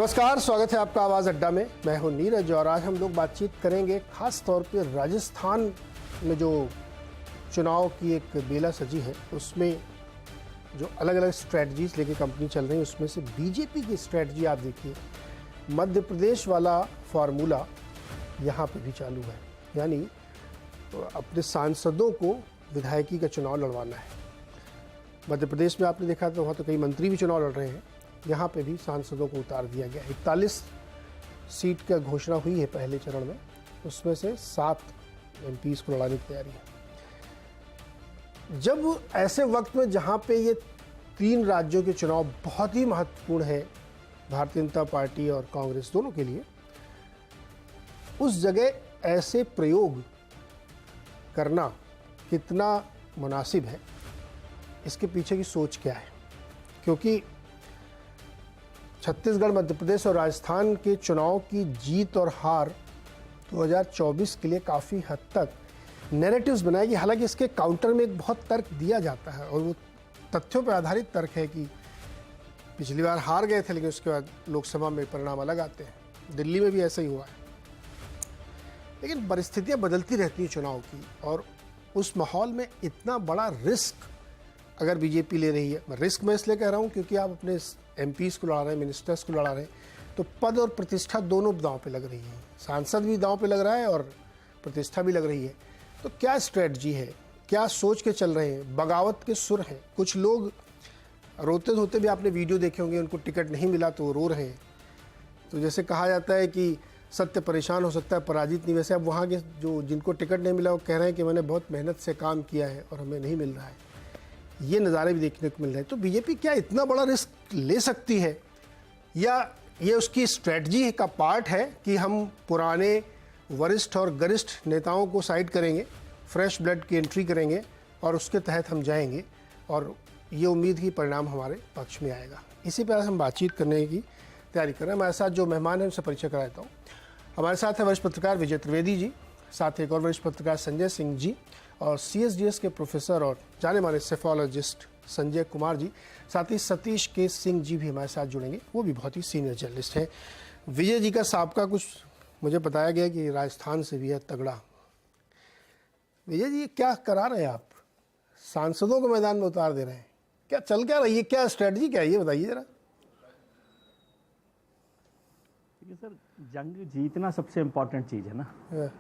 नमस्कार, स्वागत है आपका आवाज़ अड्डा में। मैं हूं नीरज और आज हम लोग बातचीत करेंगे खास तौर पे राजस्थान में जो चुनाव की एक बेला सजी है, उसमें जो अलग अलग स्ट्रेटजीज लेके कंपनी चल रही है, उसमें से बीजेपी की स्ट्रेटजी आप देखिए। मध्य प्रदेश वाला फार्मूला यहाँ पे भी चालू है, यानी अपने सांसदों को विधायकी का चुनाव लड़वाना है। मध्य प्रदेश में आपने देखा तो वहाँ तो कई मंत्री भी चुनाव लड़ रहे हैं, यहाँ पे भी सांसदों को उतार दिया गया। 41 सीट का घोषणा हुई है पहले चरण में, उसमें से 7 एमपीज को लड़ाने की तैयारी है। जब ऐसे वक्त में जहाँ पे ये 3 राज्यों के चुनाव बहुत ही महत्वपूर्ण है भारतीय जनता पार्टी और कांग्रेस दोनों के लिए, उस जगह ऐसे प्रयोग करना कितना मुनासिब है, इसके पीछे की सोच क्या है? क्योंकि छत्तीसगढ़, मध्य प्रदेश और राजस्थान के चुनाव की जीत और हार 2024 के लिए काफ़ी हद तक नैरेटिव्स बनाएगी। हालांकि इसके काउंटर में एक बहुत तर्क दिया जाता है और वो तथ्यों पर आधारित तर्क है कि पिछली बार हार गए थे, लेकिन उसके बाद लोकसभा में परिणाम अलग आते हैं। दिल्ली में भी ऐसा ही हुआ है। लेकिन परिस्थितियाँ बदलती रहती हैं चुनाव की, और उस माहौल में इतना बड़ा रिस्क अगर बीजेपी ले रही है, मैं रिस्क में इसलिए कह रहा हूँ क्योंकि आप अपने एमपीज़ को लड़ा रहे हैं, मिनिस्टर्स को लड़ा रहे हैं, तो पद और प्रतिष्ठा दोनों दांव पे लग रही है। सांसद भी दांव पे लग रहा है और प्रतिष्ठा भी लग रही है। तो क्या स्ट्रेटजी है, क्या सोच के चल रहे हैं? बगावत के सुर हैं। कुछ लोग रोते धोते भी आपने वीडियो देखे होंगे, उनको टिकट नहीं मिला तो वो रो रहे हैं। तो जैसे कहा जाता है कि सत्य परेशान हो सकता है, पराजित नहीं। वैसे अब वहाँ के जो जिनको टिकट नहीं मिला वो कह रहे हैं कि मैंने बहुत मेहनत से काम किया है और हमें नहीं मिल रहा है। ये नज़ारे भी देखने को मिल रहे हैं। तो बीजेपी क्या इतना बड़ा रिस्क ले सकती है, या ये उसकी स्ट्रेटजी का पार्ट है कि हम पुराने वरिष्ठ और गरिष्ठ नेताओं को साइड करेंगे, फ्रेश ब्लड की एंट्री करेंगे और उसके तहत हम जाएंगे, और ये उम्मीद की परिणाम हमारे पक्ष में आएगा? इसी पर हम बातचीत करने की तैयारी कर रहे हैं। हमारे साथ जो मेहमान हैं उनसे परिचय करा देता हूँ। हमारे साथ है वरिष्ठ पत्रकार विजय त्रिवेदी जी, साथ एक और वरिष्ठ पत्रकार संजय सिंह जी, और CSDS के प्रोफेसर और जाने माने सेफोलॉजिस्ट संजय कुमार जी, साथ ही सतीश के सिंह जी भी हमारे साथ जुड़ेंगे, वो भी बहुत ही सीनियर जर्नलिस्ट हैं। विजय जी का साबका कुछ मुझे बताया गया कि राजस्थान से भी है तगड़ा। विजय जी, क्या करा रहे हैं आप? सांसदों को मैदान में उतार दे रहे हैं, क्या चल क्या रही है, क्या स्ट्रेटजी क्या है, ये बताइए जरा। देखिए सर, जंग जीतना सबसे इम्पोर्टेंट चीज़ है ना,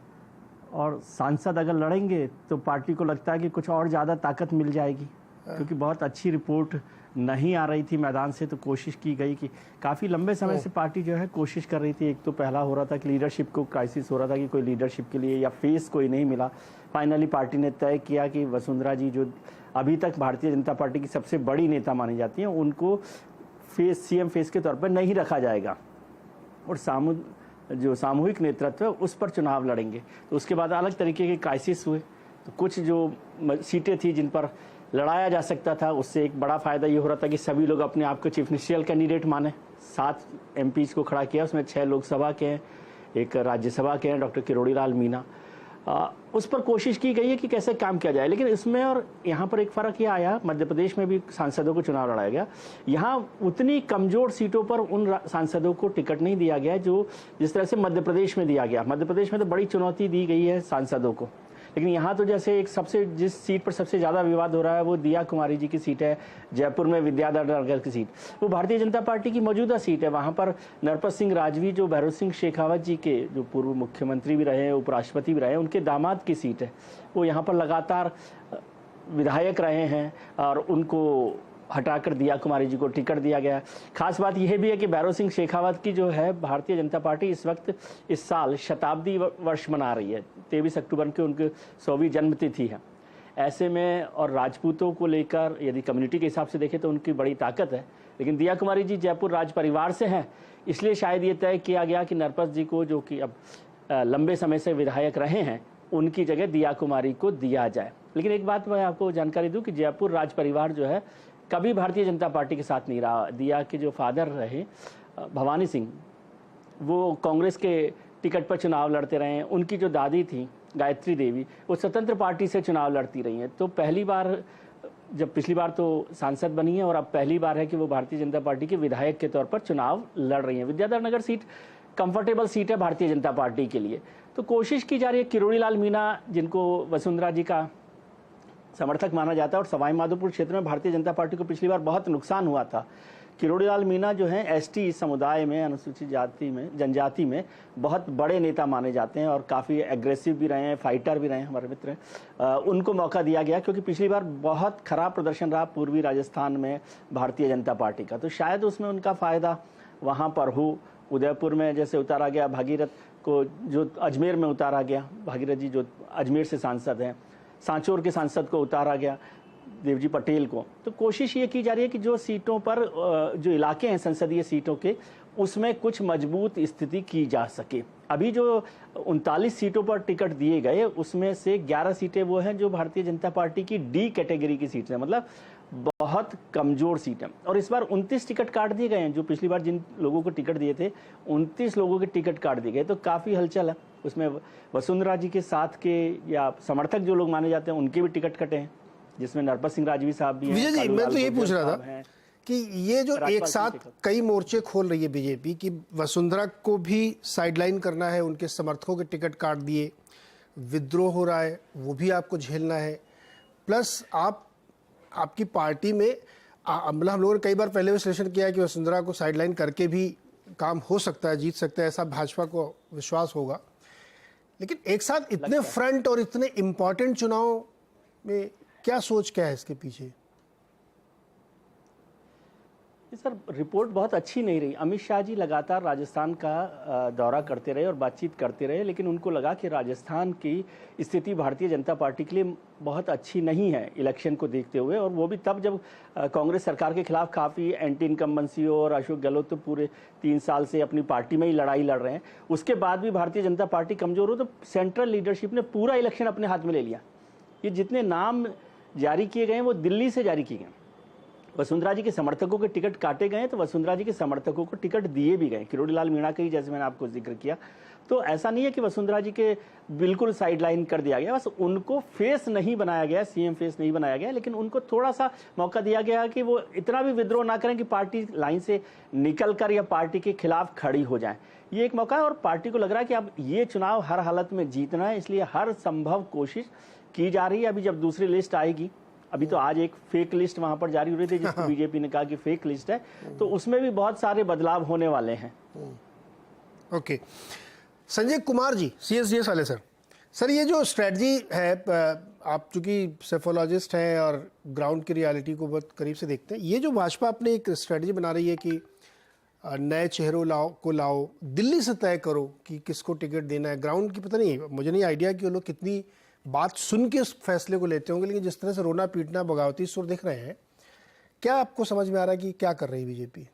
और सांसद अगर लड़ेंगे तो पार्टी को लगता है कि कुछ और ज़्यादा ताकत मिल जाएगी, क्योंकि बहुत अच्छी रिपोर्ट नहीं आ रही थी मैदान से। तो कोशिश की गई कि काफ़ी लंबे समय से पार्टी जो है कोशिश कर रही थी। एक तो पहला हो रहा था कि लीडरशिप को क्राइसिस हो रहा था कि कोई लीडरशिप के लिए या फेस कोई नहीं मिला। फाइनली पार्टी ने तय किया कि वसुंधरा जी, जो अभी तक भारतीय जनता पार्टी की सबसे बड़ी नेता मानी जाती हैं, उनको CM फेस के तौर पर नहीं रखा जाएगा, और जो सामूहिक नेतृत्व है उस पर चुनाव लड़ेंगे। तो उसके बाद अलग तरीके के क्राइसिस हुए। तो कुछ जो सीटें थी जिन पर लड़ाया जा सकता था, उससे एक बड़ा फायदा ये हो रहा था कि सभी लोग अपने आप को चीफ मिनिस्टरियल कैंडिडेट माने। 7 MPs को खड़ा किया, उसमें 6 लोकसभा के हैं, 1 राज्यसभा के हैं, डॉक्टर किरोड़ी लाल मीणा। उस पर कोशिश की गई है कि कैसे काम किया जाए। लेकिन इसमें और यहाँ पर एक फ़र्क ये आया, मध्य प्रदेश में भी सांसदों को चुनाव लड़ाया गया। यहाँ उतनी कमज़ोर सीटों पर उन सांसदों को टिकट नहीं दिया गया जो जिस तरह से मध्य प्रदेश में दिया गया। मध्य प्रदेश में तो बड़ी चुनौती दी गई है सांसदों को, लेकिन यहाँ तो जैसे जिस सीट पर सबसे ज़्यादा विवाद हो रहा है वो दिया कुमारी जी की सीट है, जयपुर में विद्याधर नगर की सीट। वो भारतीय जनता पार्टी की मौजूदा सीट है। वहाँ पर नरपत सिंह राजवी, जो भैरव सिंह शेखावत जी के जो पूर्व मुख्यमंत्री भी रहे, उपराष्ट्रपति भी रहे, उनके दामाद की सीट है। वो यहाँ पर लगातार विधायक रहे हैं और उनको हटाकर दिया कुमारी जी को टिकट दिया गया। खास बात यह भी है कि भैरव सिंह शेखावत की जो है भारतीय जनता पार्टी इस साल शताब्दी वर्ष मना रही है। 23 अक्टूबर को उनकी 100वीं जन्मतिथि है। ऐसे में और राजपूतों को लेकर यदि कम्युनिटी के हिसाब से देखें तो उनकी बड़ी ताकत है। लेकिन दिया कुमारी जी जयपुर राज परिवार से हैं, इसलिए शायद ये तय किया गया कि नरपत जी को, जो कि अब लंबे समय से विधायक रहे हैं, उनकी जगह दिया कुमारी को दिया जाए। लेकिन एक बात मैं आपको जानकारी दूं कि जयपुर राज परिवार जो है कभी भारतीय जनता पार्टी के साथ नहीं रहा। दिया के जो फादर रहे भवानी सिंह, वो कांग्रेस के टिकट पर चुनाव लड़ते रहे हैं। उनकी जो दादी थी गायत्री देवी, वो स्वतंत्र पार्टी से चुनाव लड़ती रही हैं। तो पहली बार जब पिछली बार तो सांसद बनी है और अब पहली बार है कि वो भारतीय जनता पार्टी के विधायक के तौर पर चुनाव लड़ रही हैं। Vidyadhar Nagar seat comfortable seat है भारतीय जनता पार्टी के लिए, तो कोशिश की जा रही है। किरोड़ी लाल मीणा, जिनको वसुंधरा जी का समर्थक माना जाता है, और सवाई माधोपुर क्षेत्र में भारतीय जनता पार्टी को पिछली बार बहुत नुकसान हुआ था। किरोड़ी लाल मीणा जो हैं एसटी समुदाय में, अनुसूचित जाति में, जनजाति में बहुत बड़े नेता माने जाते हैं और काफ़ी एग्रेसिव भी रहे हैं, फाइटर भी रहे हैं, हमारे मित्र हैं। उनको मौका दिया गया क्योंकि पिछली बार बहुत खराब प्रदर्शन रहा पूर्वी राजस्थान में भारतीय जनता पार्टी का, तो शायद उसमें उनका फ़ायदा वहाँ पर हो। उदयपुर में जैसे उतारा गया भागीरथ को, जो अजमेर में उतारा गया, भागीरथ जी जो अजमेर से सांसद हैं, सांचौर के सांसद को उतारा गया, देवजी पटेल को। तो कोशिश ये की जा रही है कि जो सीटों पर, जो इलाके हैं संसदीय सीटों के, उसमें कुछ मजबूत स्थिति की जा सके। अभी जो 39 सीटों पर टिकट दिए गए उसमें से 11 सीटें वो हैं जो भारतीय जनता पार्टी की डी कैटेगरी की सीट हैं, मतलब बहुत कमजोर सीट है। और इस बार 29 टिकट काट दिए गए हैं। जो पिछली बार जिन लोगों को टिकट दिए थे 29 लोगों के टिकट काट दिए गए, तो काफ़ी हलचल है उसमें। वसुंधरा जी के साथ के या समर्थक जो लोग माने जाते हैं उनके भी टिकट कटे हैं, जिसमें नरपत सिंह राजवी साहब भी हैं। विजय जी, मैं तो ये पूछ रहा था कि ये जो एक साथ कई मोर्चे खोल रही है बीजेपी की, वसुंधरा को भी साइडलाइन करना है, उनके समर्थकों के टिकट काट दिए, विद्रोह हो रहा है वो भी आपको झेलना है, प्लस आपकी पार्टी में मतलब हम लोगों ने कई बार पहले विश्लेषण किया है कि वसुंधरा को साइडलाइन करके भी काम हो सकता है, जीत सकता है, ऐसा भाजपा को विश्वास होगा। लेकिन एक साथ इतने फ्रंट और इतने इम्पोर्टेंट चुनाव में क्या सोच क्या है इसके पीछे? सर, रिपोर्ट बहुत अच्छी नहीं रही। अमित शाह जी लगातार राजस्थान का दौरा करते रहे और बातचीत करते रहे, लेकिन उनको लगा कि राजस्थान की स्थिति भारतीय जनता पार्टी के लिए बहुत अच्छी नहीं है इलेक्शन को देखते हुए, और वो भी तब जब कांग्रेस सरकार के खिलाफ काफ़ी एंटी इनकम्बेंसी हो, और अशोक गहलोत तो पूरे 3 साल से अपनी पार्टी में ही लड़ाई लड़ रहे हैं। उसके बाद भी भारतीय जनता पार्टी कमज़ोर हो, तो सेंट्रल लीडरशिप ने पूरा इलेक्शन अपने हाथ में ले लिया। ये जितने नाम जारी किए गए हैं वो दिल्ली से जारी किए गए। वसुंधरा जी के समर्थकों के टिकट काटे गए तो वसुंधरा जी के समर्थकों को टिकट दिए भी गए, किरोड़ी लाल मीणा का ही, जैसे मैंने आपको जिक्र किया। तो ऐसा नहीं है कि वसुंधरा जी के बिल्कुल साइडलाइन कर दिया गया, बस उनको फेस नहीं बनाया गया, सीएम फेस नहीं बनाया गया, लेकिन उनको थोड़ा सा मौका दिया गया कि वो इतना भी विद्रोह ना करें कि पार्टी लाइन से निकल कर या पार्टी के खिलाफ खड़ी हो जाए। ये एक मौका है, और पार्टी को लग रहा है कि अब ये चुनाव हर हालत में जीतना है, इसलिए हर संभव कोशिश की जा रही है। अभी जब दूसरी लिस्ट आएगी, अभी तो आज एक फेक लिस्ट वहां पर जारी हो रही थी जिसको बीजेपी ने कहा कि फेक लिस्ट है, तो उसमें भी बहुत सारे बदलाव होने वाले हैं। ओके, संजय कुमार जी, सीएसडीएस वाले सर, ये जो स्ट्रेटजी है, आप चूंकि सेफोलॉजिस्ट हैं और ग्राउंड की रियलिटी को बहुत करीब से देखते हैं, ये जो भाजपा अपने एक स्ट्रेटजी बना रही है कि नए चेहरों को लाओ, दिल्ली से तय करो कि किसको टिकट देना है, ग्राउंड की पता नहीं, मुझे नहीं आइडिया कि वो लोग कितनी बात सुन के उस फैसले को लेते होंगे, लेकिन जिस तरह से रोना पीटना बगावती सुर दिख रहे हैं, क्या आपको समझ में आ रहा है कि क्या कर रही बीजेपी?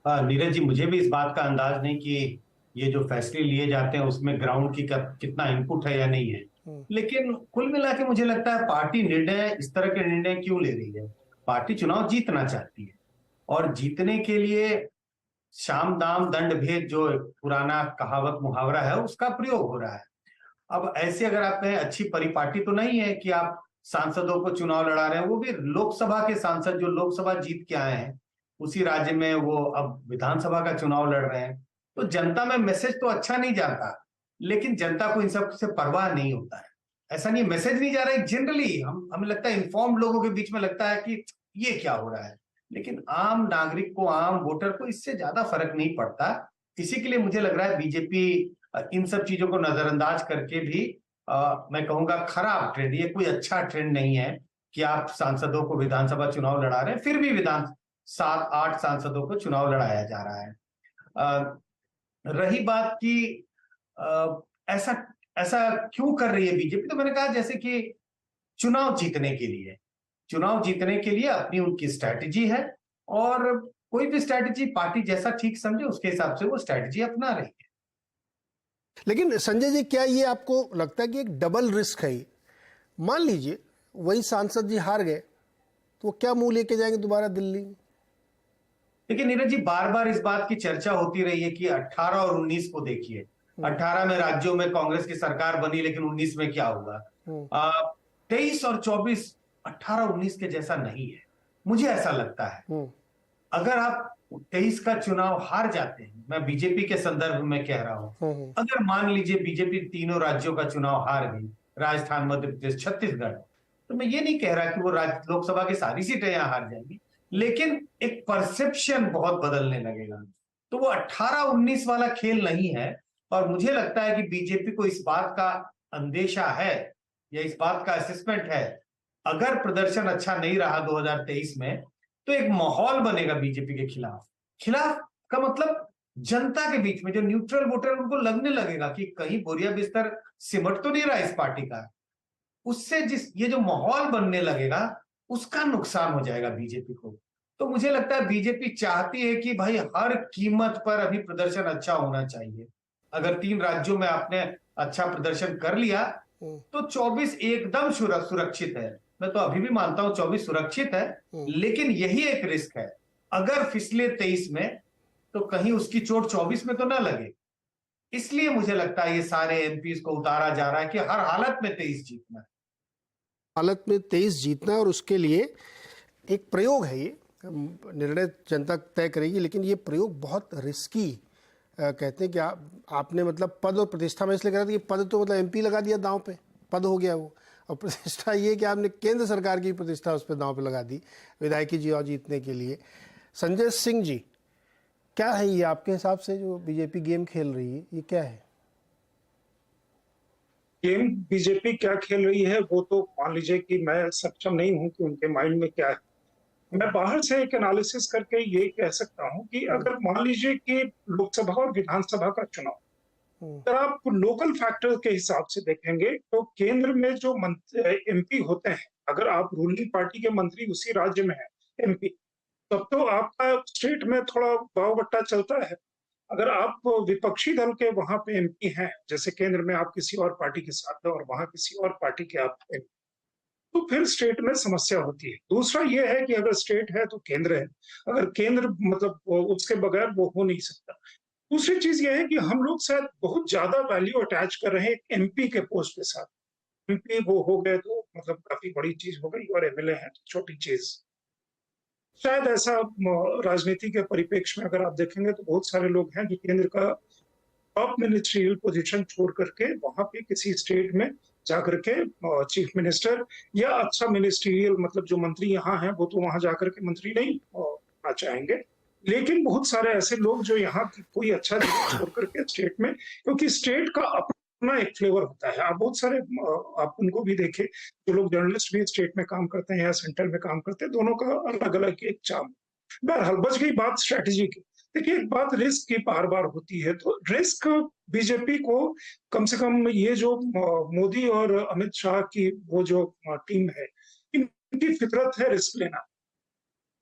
नीरज जी, मुझे भी इस बात का अंदाज नहीं कि ये जो फैसले लिए जाते हैं उसमें ग्राउंड की कितना इनपुट है या नहीं है, लेकिन कुल मिला के मुझे लगता है पार्टी निर्णय, इस तरह के निर्णय क्यों ले रही है? पार्टी चुनाव जीतना चाहती है, और जीतने के लिए शाम दाम दंड भेद जो पुराना कहावत मुहावरा है उसका प्रयोग हो रहा है। अब ऐसे अगर आप कहें, अच्छी परिपाटी तो नहीं है कि आप सांसदों को चुनाव लड़ा रहे हैं, वो भी लोकसभा के सांसद जो लोकसभा जीत के आए हैं, उसी राज्य में वो अब विधानसभा का चुनाव लड़ रहे हैं। तो जनता में मैसेज तो अच्छा नहीं जाता, लेकिन जनता को इन सब से परवाह नहीं होता है। ऐसा नहीं, मैसेज नहीं जा रहा है जनरली, हमें लगता है इन्फॉर्म्ड लोगों के बीच में लगता है कि ये क्या हो रहा है, लेकिन आम नागरिक को, आम वोटर को इससे ज्यादा फर्क नहीं पड़ता। इसी के लिए मुझे लग रहा है बीजेपी इन सब चीजों को नजरअंदाज करके भी, मैं कहूंगा खराब ट्रेंड, ये कोई अच्छा ट्रेंड नहीं है कि आप सांसदों को विधानसभा चुनाव लड़ा रहे हैं, फिर भी 7-8 सांसदों को चुनाव लड़ाया जा रहा है। रही बात कि ऐसा क्यों कर रही है बीजेपी, तो मैंने कहा जैसे कि चुनाव जीतने के लिए अपनी उनकी स्ट्रैटेजी है, और कोई भी स्ट्रैटेजी पार्टी जैसा ठीक समझे उसके हिसाब से वो स्ट्रैटेजी अपना रही है। लेकिन संजय जी, क्या ये आपको लगता है कि एक डबल रिस्क है? मान लीजिए वही सांसद जी हार गए, तो वो क्या मुंह लेके जाएंगे दोबारा दिल्ली? देखिए नीरज जी, बार बार इस बात की चर्चा होती रही है कि 18 और 19 को देखिए। 18 में राज्यों में कांग्रेस की सरकार बनी, लेकिन 19 में क्या हुआ? 23 और 24 18-19 के जैसा नहीं है, मुझे ऐसा लगता है। अगर आप 23 का चुनाव हार जाते हैं, मैं बीजेपी के संदर्भ में कह रहा हूं, अगर मान लीजिए बीजेपी तीनों राज्यों का चुनाव हार गई, राजस्थान, मध्य प्रदेश, छत्तीसगढ़, तो मैं ये नहीं कह रहा कि वो लोकसभा की सारी सीटें यहां हार जाएंगी, लेकिन एक परसेप्शन बहुत बदलने लगेगा। तो वो 18-19 वाला खेल नहीं है। और मुझे लगता है कि बीजेपी को इस बात का अंदेशा है या इस बात का असेसमेंट है, अगर प्रदर्शन अच्छा नहीं रहा 2023 में, तो एक माहौल बनेगा बीजेपी के खिलाफ। खिलाफ का मतलब जनता के बीच में जो न्यूट्रल वोटर, उनको लगने लगेगा कि कहीं बोरिया बिस्तर सिमट तो नहीं रहा इस पार्टी का। उससे ये जो माहौल बनने लगेगा, उसका नुकसान हो जाएगा बीजेपी को। तो मुझे लगता है बीजेपी चाहती है कि भाई हर कीमत पर अभी प्रदर्शन अच्छा होना चाहिए। अगर 3 राज्यों में आपने अच्छा प्रदर्शन कर लिया तो 24 एकदम सुरक्षित है। मैं तो अभी भी मानता हूं 24 सुरक्षित है, लेकिन यही एक रिस्क है, अगर फिसले 23 में तो कहीं उसकी चोट 24 में तो ना लगे। इसलिए मुझे लगता है ये सारे एमपीज को उतारा जा रहा है कि हर हालत में 23 जीतना है। हालत में 23 जीतना है, और उसके लिए एक प्रयोग है। ये निर्णय जनता तय करेगी, लेकिन ये प्रयोग बहुत रिस्की कहते हैं कि आपने मतलब पद और प्रतिष्ठा में इसलिए करा था कि पद तो मतलब एमपी लगा दिया दांव पे, पद हो गया वो, और प्रतिष्ठा ये कि आपने केंद्र सरकार की प्रतिष्ठा उस पर दांव पे लगा दी विधायकी जी और जीतने के लिए। संजय सिंह जी, क्या है ये आपके हिसाब से जो बीजेपी गेम खेल रही है, ये क्या है? गेम बीजेपी क्या खेल रही है वो तो मान लीजिए कि मैं सक्षम नहीं हूं कि उनके माइंड में क्या है। मैं बाहर से एक एनालिसिस करके ये कह सकता हूं कि अगर मान लीजिए कि लोकसभा और विधानसभा का चुनाव, अगर आप लोकल फैक्टर के हिसाब से देखेंगे तो केंद्र में जो एमपी होते हैं, अगर आप रूलिंग पार्टी के मंत्री उसी राज्य में है एमपी, तब तो आपका स्टेट में थोड़ा भाव बट्टा चलता है। अगर आप विपक्षी दल के वहां पे एमपी हैं, जैसे केंद्र में आप किसी और पार्टी के साथ हैं और वहां किसी और पार्टी के आप MP, तो फिर स्टेट में समस्या होती है। दूसरा ये है कि अगर स्टेट है तो केंद्र है, अगर केंद्र मतलब उसके बगैर वो हो नहीं सकता। दूसरी चीज ये है कि हम लोग शायद बहुत ज्यादा वैल्यू अटैच कर रहे हैं एमपी के पोस्ट के साथ। एमपी वो हो गए तो मतलब काफी बड़ी चीज हो गई, और एमएलए है तो छोटी चीज। शायद ऐसा राजनीति के परिप्रेक्ष्य में अगर आप देखेंगे तो बहुत सारे लोग हैं जो केंद्र का टॉप मिनिस्ट्रियल पोजीशन छोड़ करके वहां पे किसी स्टेट में जाकर के चीफ मिनिस्टर या अच्छा मिनिस्ट्रियल मतलब जो मंत्री यहाँ हैं वो तो वहां जाकर के मंत्री नहीं होना चाहेंगे, लेकिन बहुत सारे ऐसे लोग जो यहाँ कोई अच्छा जगह छोड़ करके स्टेट में, क्योंकि स्टेट का अपना एक फ्लेवर होता है। आप बहुत सारे आप उनको भी देखें, जो लोग जर्नलिस्ट भी स्टेट में काम करते हैं या सेंटर में काम करते हैं, दोनों का अलग अलग एक चार्म। बहरहाल बच गई बात स्ट्रैटेजी की। देखिए एक बात रिस्क की बार बार होती है, तो रिस्क बीजेपी को कम से कम ये जो मोदी और अमित शाह की वो जो टीम है, इनकी फितरत है रिस्क लेना।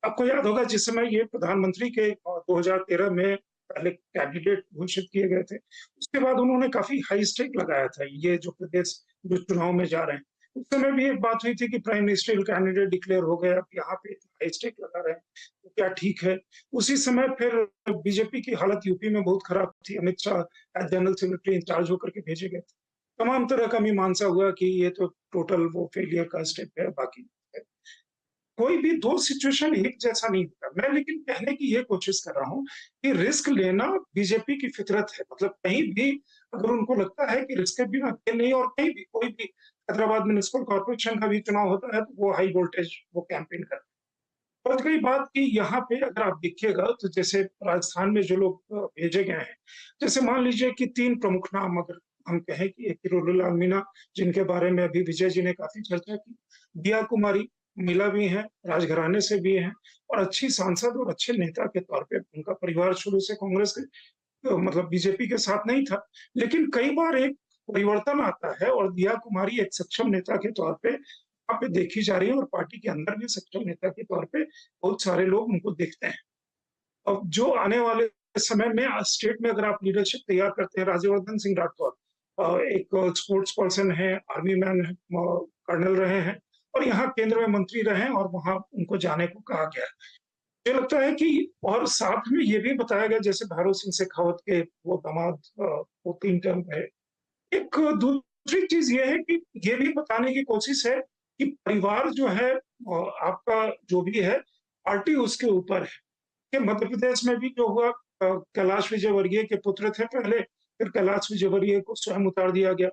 आपको याद होगा जिस समय ये प्रधानमंत्री के 2013 में पहले कैंडिडेट घोषित किए गए थे, उसके बाद उन्होंने काफी हाई स्टेक लगाया था ये जो प्रदेश जो चुनाव में जा रहे हैं। उस समय भी एक बात हुई थी कि प्राइम मिनिस्ट्रियल कैंडिडेट डिक्लेयर हो गए, अब यहाँ पे हाई स्टेक लगा रहे हैं तो क्या ठीक है। उसी समय फिर बीजेपी की हालत यूपी में बहुत खराब थी, Amit Shah as general secretary incharge होकर के भेजे गए थे। तमाम तरह का मीमांसा हुआ कि ये तो टोटल वो फेलियर का स्टेप है। बाकी कोई भी दो सिचुएशन एक जैसा नहीं होता। मैं लेकिन कहने की ये कोशिश कर रहा हूँ कि रिस्क लेना बीजेपी की फितरत है। मतलब कहीं भी अगर उनको लगता है कि रिस्क के बिना खेल नहीं, और कहीं भी कोई भी हैदराबाद म्युनिसिपल कॉर्पोरेशन का भी चुनाव होता है तो वो हाई वोल्टेज वो कैंपेन करते हैं। और कई बात की यहाँ पे अगर आप देखिएगा तो जैसे राजस्थान में जो लोग भेजे गए हैं, जैसे मान लीजिए कि 3 प्रमुख नाम अगर हम कहें कि एक किरोड़ीलाल मीणा, जिनके बारे में अभी विजय जी ने काफी चर्चा की, दिया कुमारी महिला भी हैं, राजघराने से भी हैं और अच्छी सांसद और अच्छे नेता के तौर पे। उनका परिवार शुरू से कांग्रेस के मतलब बीजेपी के साथ नहीं था, लेकिन कई बार एक परिवर्तन आता है और दिया कुमारी एक सक्षम नेता के तौर पे वहां पे देखी जा रही है, और पार्टी के अंदर भी सक्षम नेता के तौर पे बहुत सारे लोग उनको देखते हैं। अब जो आने वाले समय में स्टेट में अगर आप लीडरशिप तैयार करते हैं, राज्यवर्धन सिंह राठौर एक स्पोर्ट्स पर्सन है, आर्मी मैन कर्नल रहे हैं और यहाँ केंद्र में मंत्री रहे और वहां उनको जाने को कहा गया। मुझे लगता है कि और साथ में ये भी बताया गया जैसे भैरव सिंह शेखावत के वो दामाद वो 3 टर्म है। एक दूसरी चीज ये है कि ये भी बताने की कोशिश है कि परिवार जो है आपका जो भी है पार्टी उसके ऊपर है। कि मध्य प्रदेश में भी जो हुआ, कैलाश विजयवर्गीय के पुत्र थे पहले, फिर कैलाश विजयवर्गीय को स्वयं उतार दिया गया।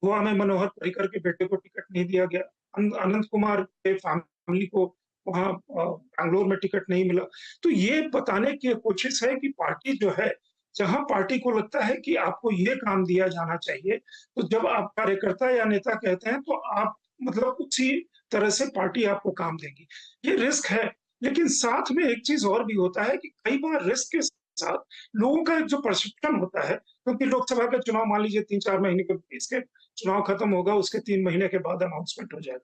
गोवा में मनोहर पर्रिकर के बेटे को टिकट नहीं दिया गया। अनंत कुमार के फैमिली को वहां बैंगलोर में टिकट नहीं मिला। तो ये बताने की कोशिश है कि पार्टी जो है, जहां पार्टी को लगता है कि आपको ये काम दिया जाना चाहिए, तो जब आप कार्यकर्ता या नेता कहते हैं तो आप मतलब उसी तरह से पार्टी आपको काम देगी। ये रिस्क है, लेकिन साथ में एक चीज और भी होता है कि कई बार रिस्क के साथ लोगों का एक जो परसेप्शन होता है, क्योंकि लोकसभा का चुनाव मान लीजिए 3-4 महीने के इसके चुनाव खत्म होगा, उसके 3 महीने के बाद अनाउंसमेंट हो जाएगा।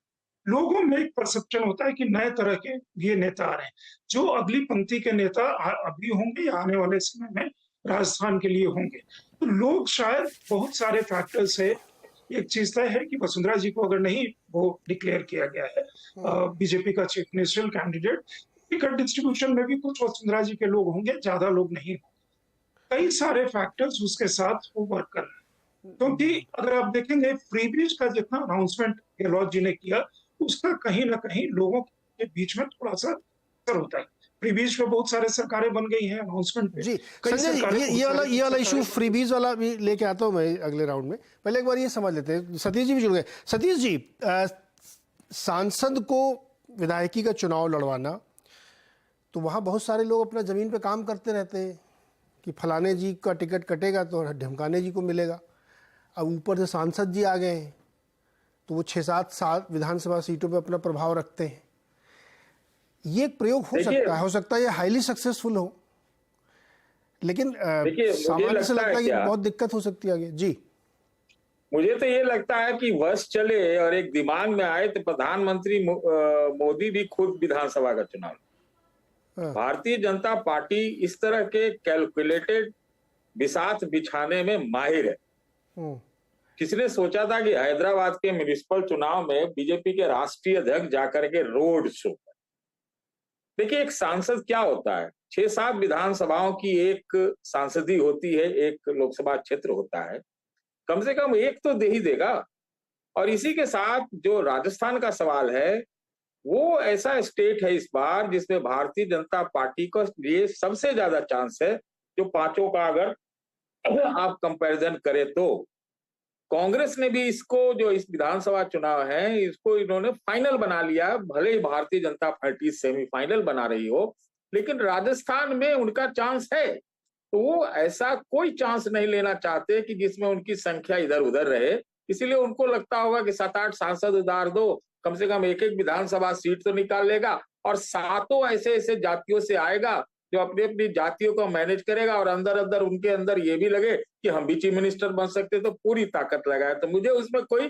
लोगों में एक परसेप्शन होता है कि नए तरह के ये नेता आ रहे हैं, जो अगली पंक्ति के नेता अभी होंगे या आने वाले समय में राजस्थान के लिए होंगे। तो लोग शायद बहुत सारे फैक्टर से एक चीज तय है कि वसुंधरा जी को अगर नहीं वो डिक्लेयर किया गया है बीजेपी का chief ministerial candidate, ticket distribution में भी कुछ वसुंधरा जी के लोग होंगे, ज्यादा लोग नहीं होंगे। कई सारे फैक्टर्स उसके साथ वो वर्क कर रहे हैं। क्योंकि अगर आप देखेंगे फ्रीबीज का जितना अनाउंसमेंट गहलोत जी ने किया, उसका कहीं ना कहीं लोगों के बीच में थोड़ा सा असर होता है। फ्रीबीज पे बहुत सारे सरकारें बन गई हैं अनाउंसमेंट पे। जी संजय जी, ये वाला इशू फ्रीबीज वाला भी लेके आता हूँ मैं अगले राउंड में। पहले एक बार ये समझ लेते हैं, सतीश जी भी जुड़ गए। सतीश जी, सांसद को विधायकी का चुनाव लड़वाना, तो वहाँ बहुत सारे लोग अपना ज़मीन पे काम करते रहते हैं कि फलाने जी का टिकट कटेगा तो ढमकाने जी को मिलेगा। अब ऊपर से सांसद जी आ गए हैं तो वो 6-7 विधानसभा सीटों पे अपना प्रभाव रखते हैं। ये एक प्रयोग हो सकता है ये हाईली सक्सेसफुल हो, लेकिन सामान्य से लगता है कि बहुत दिक्कत हो सकती है आगे। जी, मुझे तो ये लगता है कि वश चले और एक दिमाग में आए तो प्रधानमंत्री मोदी भी खुद विधानसभा का चुनाव। भारतीय जनता पार्टी इस तरह के कैलकुलेटेड बिसात बिछाने में माहिर है। किसने सोचा था कि हैदराबाद के म्युनिसिपल चुनाव में बीजेपी के राष्ट्रीय अध्यक्ष जाकर के रोड शो। देखिए, एक सांसद क्या होता है, 6-7 विधानसभाओं की एक सांसदी होती है, एक लोकसभा क्षेत्र होता है, कम से कम एक तो दे ही देगा। और इसी के साथ जो राजस्थान का सवाल है, वो ऐसा स्टेट है इस बार जिसमें भारतीय जनता पार्टी को लिए सबसे ज्यादा चांस है। जो पांचों का अगर आप कंपैरिजन करें तो कांग्रेस ने भी इसको, जो इस विधानसभा चुनाव है, इसको इन्होंने फाइनल बना लिया। भले ही भारतीय जनता पार्टी सेमीफाइनल बना रही हो, लेकिन राजस्थान में उनका चांस है। तो वो ऐसा कोई चांस नहीं लेना चाहते कि जिसमें उनकी संख्या इधर उधर रहे। इसीलिए उनको लगता होगा कि 7-8 सांसद उतार दो, कम से कम एक विधानसभा सीट तो निकाल लेगा, और 7 ऐसे जातियों से आएगा जो अपनी अपनी जातियों को मैनेज करेगा, और अंदर अंदर उनके अंदर ये भी लगे कि हम भी चीफ मिनिस्टर बन सकते, तो पूरी ताकत लगाए। तो मुझे उसमें कोई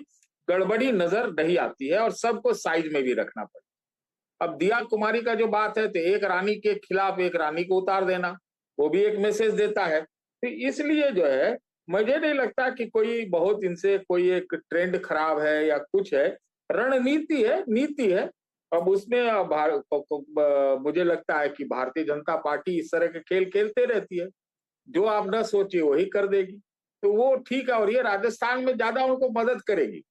गड़बड़ी नजर नहीं आती है, और सबको साइज में भी रखना पड़ेगा। अब दिया कुमारी का जो बात है, तो एक रानी के खिलाफ एक रानी को उतार देना, वो भी एक मैसेज देता है। तो इसलिए जो है, मुझे नहीं लगता कि कोई बहुत इनसे कोई एक ट्रेंड खराब है या कुछ है, रणनीति है, नीति है। अब उसमें मुझे लगता है कि भारतीय जनता पार्टी इस तरह के खेल खेलते रहती है, जो आप न सोचिए वही कर देगी, तो वो ठीक है। और ये राजस्थान में ज्यादा उनको मदद करेगी,